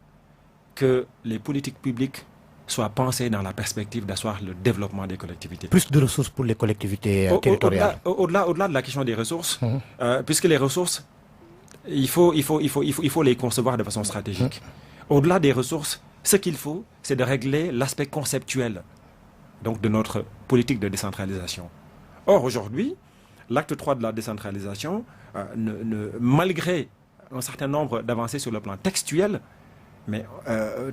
que les politiques publiques soient pensées dans la perspective d'asseoir le développement des collectivités. Plus de ressources pour les collectivités territoriales. Au-delà de la question des ressources, puisque les ressources, il faut les concevoir de façon stratégique. Au-delà des ressources, ce qu'il faut, c'est de régler l'aspect conceptuel donc de notre politique de décentralisation. Or, aujourd'hui, l'acte 3 de la décentralisation, malgré un certain nombre d'avancées sur le plan textuel, mais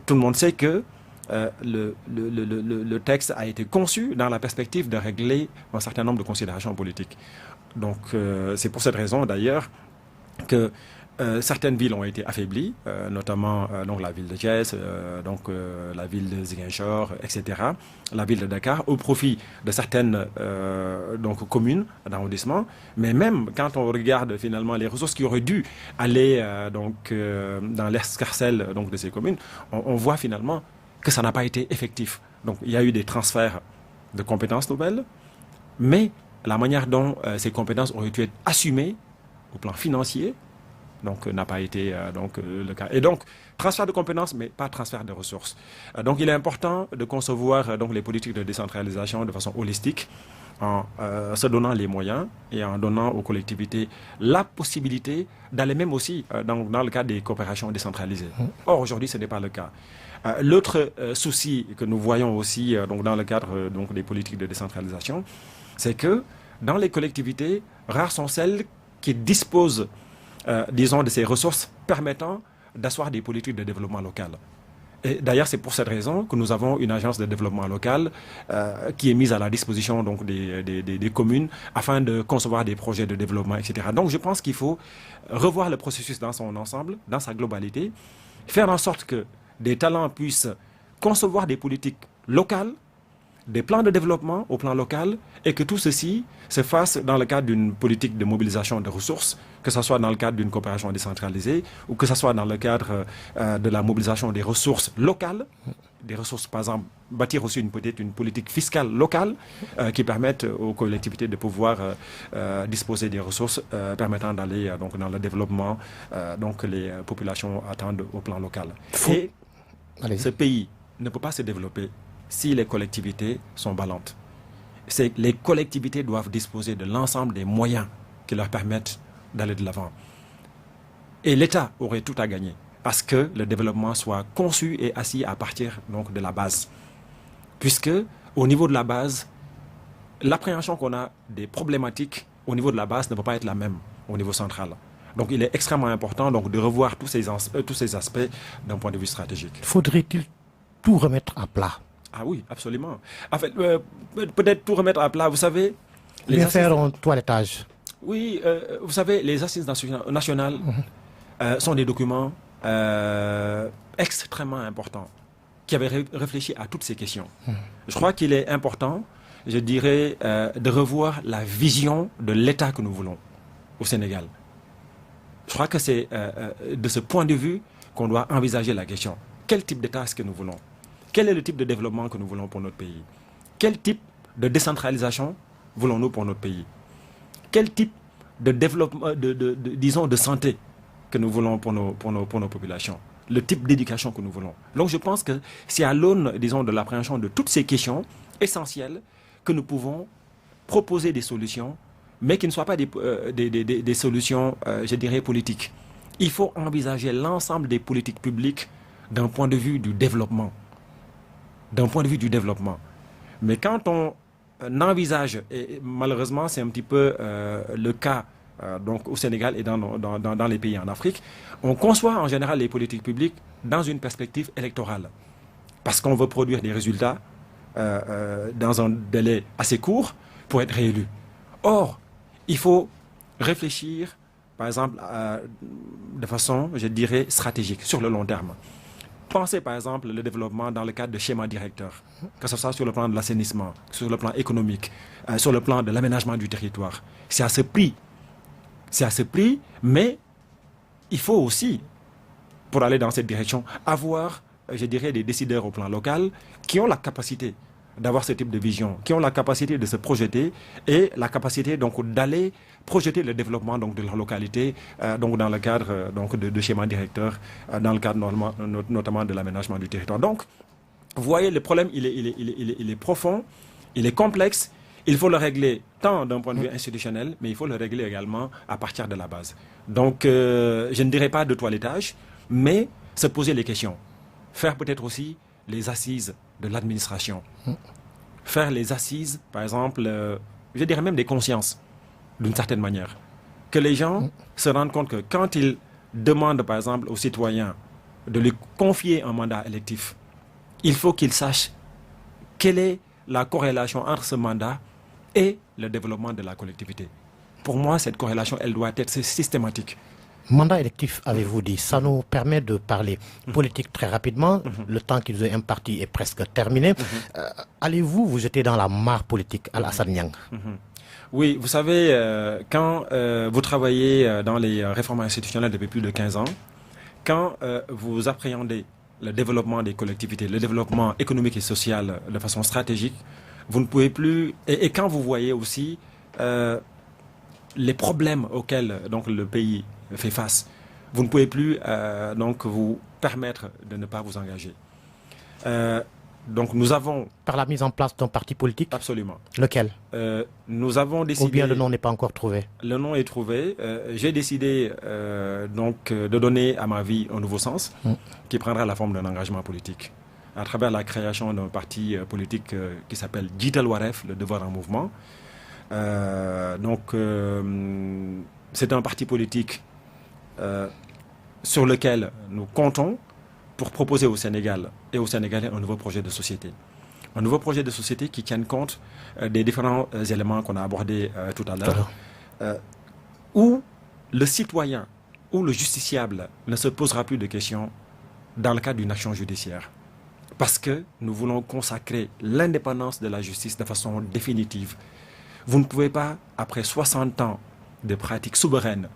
tout le monde sait que le texte a été conçu dans la perspective de régler un certain nombre de considérations politiques. Donc, c'est pour cette raison, d'ailleurs, que certaines villes ont été affaiblies, notamment donc la ville de Thiès, donc la ville de Ziguinchor, etc., la ville de Dakar, au profit de certaines donc communes d'arrondissement. Mais même quand on regarde finalement les ressources qui auraient dû aller donc dans l'escarcelle donc de ces communes, on voit finalement que ça n'a pas été effectif. Donc il y a eu des transferts de compétences nouvelles, mais la manière dont ces compétences auraient dû être assumées au plan financier donc n'a pas été le cas. Et donc, transfert de compétences, mais pas transfert de ressources. Donc, il est important de concevoir donc les politiques de décentralisation de façon holistique, en se donnant les moyens et en donnant aux collectivités la possibilité d'aller même aussi dans le cadre des coopérations décentralisées. Or, aujourd'hui, ce n'est pas le cas. L'autre souci que nous voyons aussi donc dans le cadre donc des politiques de décentralisation, c'est que dans les collectivités, rares sont celles qui disposent disons, de ces ressources permettant d'asseoir des politiques de développement local. Et d'ailleurs, c'est pour cette raison que nous avons une agence de développement local qui est mise à la disposition donc, des communes afin de concevoir des projets de développement, etc. Donc, je pense qu'il faut revoir le processus dans son ensemble, dans sa globalité, faire en sorte que des talents puissent concevoir des politiques locales, des plans de développement au plan local et que tout ceci se fasse dans le cadre d'une politique de mobilisation de ressources, que ce soit dans le cadre d'une coopération décentralisée ou que ce soit dans le cadre de la mobilisation des ressources locales, des ressources, par exemple, bâtir aussi peut-être une politique fiscale locale qui permette aux collectivités de pouvoir disposer des ressources permettant d'aller donc dans le développement donc les populations attendent au plan local. Et ce pays ne peut pas se développer si les collectivités sont ballantes. Les collectivités doivent disposer de l'ensemble des moyens qui leur permettent d'aller de l'avant. Et l'État aurait tout à gagner à ce que le développement soit conçu et assis à partir donc, de la base. Puisque, au niveau de la base, l'appréhension qu'on a des problématiques au niveau de la base ne peut pas être la même au niveau central. Donc il est extrêmement important donc, de revoir tous ces aspects d'un point de vue stratégique. Faudrait-il tout remettre à plat? Ah oui, absolument. En fait, peut-être tout remettre à plat, vous savez... Faire un toilettage. Oui, vous savez, les assises nationales sont des documents extrêmement importants qui avaient réfléchi à toutes ces questions. Je crois qu'il est important, je dirais, de revoir la vision de l'État que nous voulons au Sénégal. Je crois que c'est de ce point de vue qu'on doit envisager la question. Quel type d'État est-ce que nous voulons? Quel est le type de développement que nous voulons pour notre pays? Quel type de décentralisation voulons-nous pour notre pays? Quel type de développement, disons, de santé que nous voulons pour nos populations? Le type d'éducation que nous voulons. Donc je pense que c'est à l'aune, disons, de l'appréhension de toutes ces questions essentielles que nous pouvons proposer des solutions, mais qui ne soient pas des solutions, je dirais, politiques. Il faut envisager l'ensemble des politiques publiques d'un point de vue du développement. D'un point de vue du développement. Mais quand on envisage, et malheureusement c'est un petit peu le cas donc au Sénégal et dans les pays en Afrique, on conçoit en général les politiques publiques dans une perspective électorale. Parce qu'on veut produire des résultats dans un délai assez court pour être réélu. Or, il faut réfléchir, par exemple, de façon, je dirais, stratégique, sur le long terme. Pensez par exemple le développement dans le cadre de schémas directeurs, que ce soit sur le plan de l'assainissement, sur le plan économique, sur le plan de l'aménagement du territoire. C'est à ce prix. C'est à ce prix, mais il faut aussi, pour aller dans cette direction, avoir, je dirais, des décideurs au plan local qui ont la capacité d'avoir ce type de vision, qui ont la capacité de se projeter et la capacité donc d'aller projeter le développement donc de leur localité donc dans le cadre donc de schémas directeurs, dans le cadre notamment de l'aménagement du territoire. Donc, vous voyez, le problème il est profond, il est complexe. Il faut le régler tant d'un point de vue institutionnel, mais il faut le régler également à partir de la base. Donc, je ne dirais pas de toilettage, mais se poser les questions. Faire peut-être aussi les assises de l'administration. Faire les assises, par exemple, je dirais même des consciences, d'une certaine manière. Que les gens se rendent compte que quand ils demandent, par exemple, aux citoyens de lui confier un mandat électif, il faut qu'ils sachent quelle est la corrélation entre ce mandat et le développement de la collectivité. Pour moi, cette corrélation, elle doit être systématique. Mandat électif, avez-vous dit, ça nous permet de parler politique très rapidement. Le temps qui nous est imparti est presque terminé. Allez-vous vous jeter dans la mare politique, Alassane Niang? Oui, vous savez, quand vous travaillez dans les réformes institutionnelles depuis plus de 15 ans, quand vous appréhendez le développement des collectivités, le développement économique et social de façon stratégique, vous ne pouvez plus... Et quand vous voyez aussi les problèmes auxquels donc, le pays fait face, vous ne pouvez plus donc, vous permettre de ne pas vous engager. Donc nous avons... Par la mise en place d'un parti politique? Absolument. Lequel? Nous avons décidé... Ou bien le nom n'est pas encore trouvé? Le nom est trouvé. J'ai décidé donc de donner à ma vie un nouveau sens qui prendra la forme d'un engagement politique à travers la création d'un parti politique qui s'appelle Jiital Wareef, le devoir en mouvement. Donc c'est un parti politique sur lequel nous comptons pour proposer au Sénégal et aux Sénégalais un nouveau projet de société. Un nouveau projet de société qui tienne compte des différents éléments qu'on a abordés tout à l'heure, où le citoyen ou le justiciable ne se posera plus de questions dans le cadre d'une action judiciaire. parce que nous voulons consacrer l'indépendance de la justice de façon définitive. Vous ne pouvez pas, après 60 ans de pratique souveraine,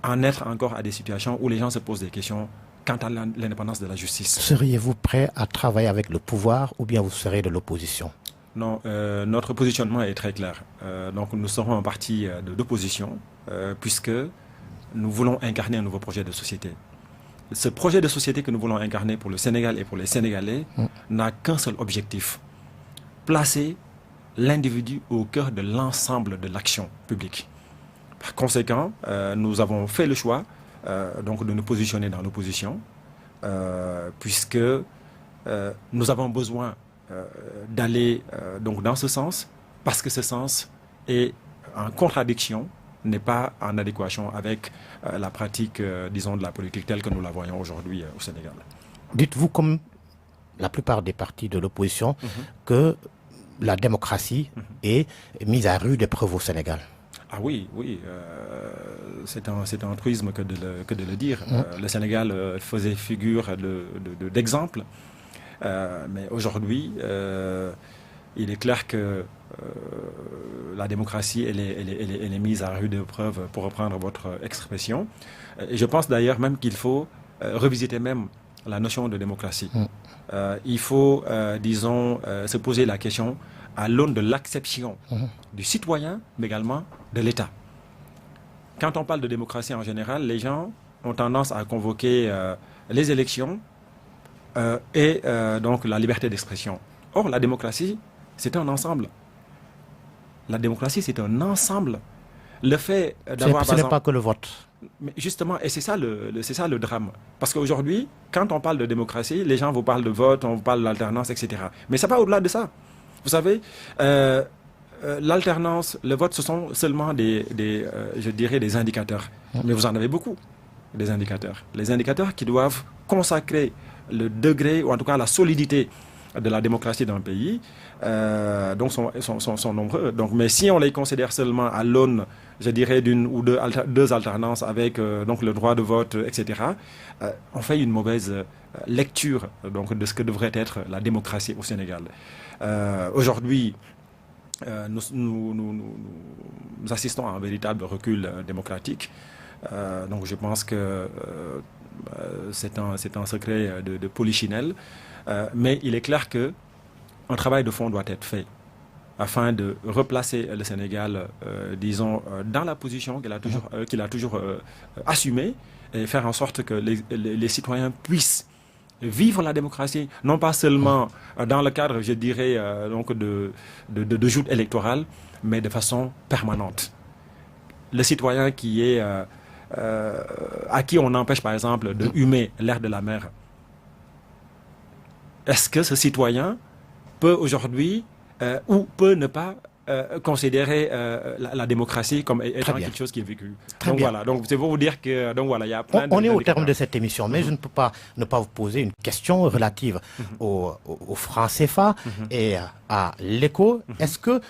en être encore à des situations où les gens se posent des questions quant à l'indépendance de la justice. Seriez-vous prêt à travailler avec le pouvoir ou bien vous serez de l'opposition? Non, notre positionnement est très clair. Donc nous serons en parti d'opposition puisque nous voulons incarner un nouveau projet de société. Ce projet de société que nous voulons incarner pour le Sénégal et pour les Sénégalais n'a qu'un seul objectif: placer l'individu au cœur de l'ensemble de l'action publique. Par conséquent, nous avons fait le choix donc de nous positionner dans l'opposition puisque nous avons besoin d'aller donc dans ce sens, parce que ce sens est en contradiction, n'est pas en adéquation avec la pratique, disons, de la politique telle que nous la voyons aujourd'hui au Sénégal. Dites-vous, comme la plupart des partis de l'opposition, que la démocratie est mise à rude épreuve au Sénégal? Ah oui, oui, c'est un truisme que de le dire. Le Sénégal faisait figure d'exemple. Mais aujourd'hui, il est clair que la démocratie, elle est mise à rude épreuve, pour reprendre votre expression. Et je pense d'ailleurs même qu'il faut revisiter même la notion de démocratie. Il faut, disons, se poser la question à l'aune de l'acception du citoyen, mais également de l'État. Quand on parle de démocratie en général, les gens ont tendance à convoquer les élections et donc la liberté d'expression. Or, la démocratie, c'est un ensemble. La démocratie, c'est un ensemble. Le fait d'avoir... Ce n'est pas que le vote. Mais justement, et c'est ça le drame. Parce qu'aujourd'hui, quand on parle de démocratie, les gens vous parlent de vote, on vous parle d'alternance, etc. Mais ça va au-delà de ça. Vous savez, l'alternance, le vote, ce sont seulement je dirais, des indicateurs. Mais vous en avez beaucoup, des indicateurs. Les indicateurs qui doivent consacrer le degré, ou en tout cas la solidité de la démocratie d'un pays, donc sont nombreux. Donc, mais si on les considère seulement à l'aune, je dirais, d'une ou deux alternances avec donc le droit de vote, etc., on fait une mauvaise lecture donc, de ce que devrait être la démocratie au Sénégal. Aujourd'hui, nous assistons à un véritable recul démocratique. Donc je pense que c'est un secret de polichinelle. Mais il est clair qu'un travail de fond doit être fait afin de replacer le Sénégal, disons, dans la position qu'il a toujours assumée, et faire en sorte que les citoyens puissent vivre la démocratie, non pas seulement dans le cadre, je dirais, donc de joute électorale, mais de façon permanente. Le citoyen qui est à qui on empêche, par exemple, de humer l'air de la mer, est-ce que ce citoyen peut aujourd'hui ou peut ne pas considérer la démocratie comme étant quelque chose qui est vécu? Très donc bien. voilà, donc c'est pour vous dire que donc voilà, il y a plein on est au terme de cette émission, mais je ne peux pas ne pas vous poser une question relative au franc CFA et à l'éco. Est-ce que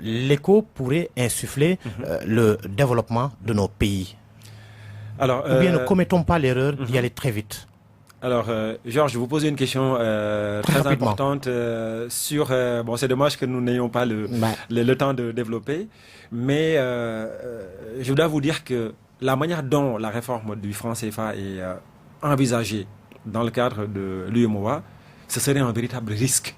l'éco pourrait insuffler le développement de nos pays? Alors, ou bien ne commettons pas l'erreur d'y aller très vite? Alors, Georges, je vous posais une question très importante sur... bon, c'est dommage que nous n'ayons pas le temps de développer, mais je dois vous dire que la manière dont la réforme du franc CFA est envisagée dans le cadre de l'UEMOA, ce serait un véritable risque.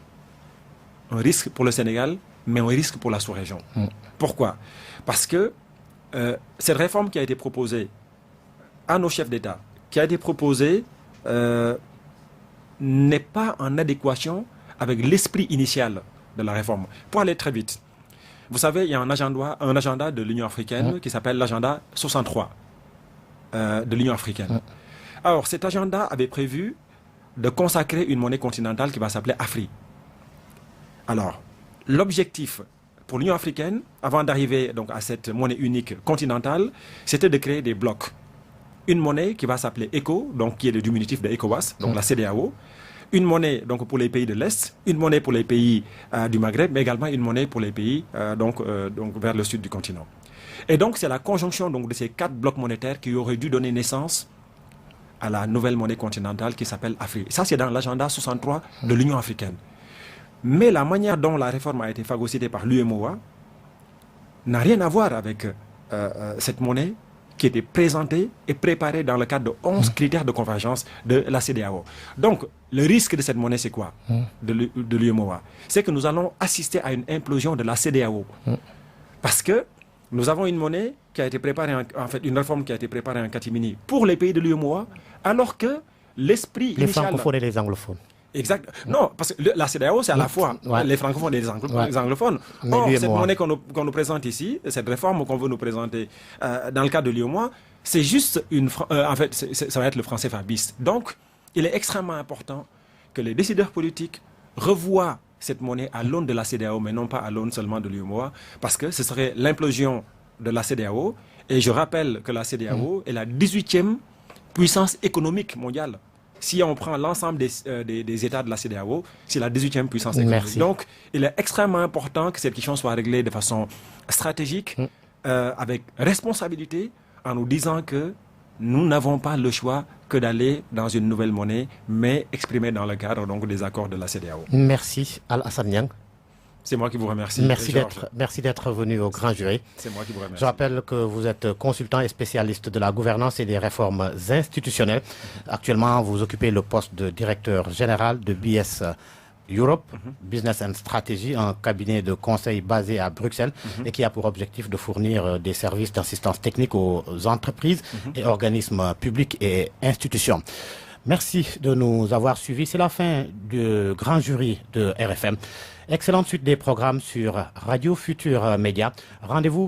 Un risque pour le Sénégal, mais un risque pour la sous-région. Pourquoi? Parce que cette réforme qui a été proposée à nos chefs d'État, qui a été proposée n'est pas en adéquation avec l'esprit initial de la réforme. Pour aller très vite, vous savez, il y a un agenda de l'Union africaine qui s'appelle l'agenda 63 de l'Union africaine. Alors, cet agenda avait prévu de consacrer une monnaie continentale qui va s'appeler Afri. Alors, l'objectif pour l'Union africaine, avant d'arriver donc à cette monnaie unique continentale, c'était de créer des blocs. Une monnaie qui va s'appeler ECO, donc qui est le diminutif de ECOWAS, donc la CEDEAO. Une monnaie donc pour les pays de l'Est, une monnaie pour les pays du Maghreb, mais également une monnaie pour les pays donc vers le sud du continent. Et donc c'est la conjonction donc de ces 4 blocs monétaires qui auraient dû donner naissance à la nouvelle monnaie continentale qui s'appelle Afrique. Ça, c'est dans l'agenda 63 de l'Union africaine. Mais la manière dont la réforme a été phagocytée par l'UMOA n'a rien à voir avec cette monnaie qui était présentée et préparée dans le cadre de 11 critères de convergence de la CEDEAO. Donc, le risque de cette monnaie, c'est quoi de l'UMOA? C'est que nous allons assister à une implosion de la CEDEAO. Parce que nous avons une monnaie qui a été préparée, en fait, une réforme qui a été préparée en catimini pour les pays de l'UMOA, alors que l'esprit initial... Les francophones et les anglophones. Exact. Non, parce que la CEDEAO, c'est à la fois les francophones et les anglophones. Or, cette monnaie qu'on nous présente ici, cette réforme qu'on veut nous présenter dans le cadre de l'UMOA, c'est juste en fait, ça va être le franc CFA bis. Donc, il est extrêmement important que les décideurs politiques revoient cette monnaie à l'aune de la CEDEAO, mais non pas à l'aune seulement de l'UMOA, parce que ce serait l'implosion de la CEDEAO. Et je rappelle que la CEDEAO est la 18e puissance économique mondiale. Si on prend l'ensemble des États de la CEDEAO, c'est la 18e puissance économique. Merci. Donc, il est extrêmement important que cette question soit réglée de façon stratégique, avec responsabilité, en nous disant que nous n'avons pas le choix que d'aller dans une nouvelle monnaie, mais exprimée dans le cadre donc, des accords de la CEDEAO. Merci Al-Hassan Niang. C'est moi qui vous remercie. Merci d'être venu au grand jury. C'est moi qui vous remercie. Je rappelle que vous êtes consultant et spécialiste de la gouvernance et des réformes institutionnelles. Actuellement, vous occupez le poste de directeur général de BS Europe, Business and Strategy, un cabinet de conseil basé à Bruxelles et qui a pour objectif de fournir des services d'assistance technique aux entreprises et organismes publics et institutions. Merci de nous avoir suivis. C'est la fin du grand jury de RFM. Excellente suite des programmes sur Radio Futur Média. Rendez-vous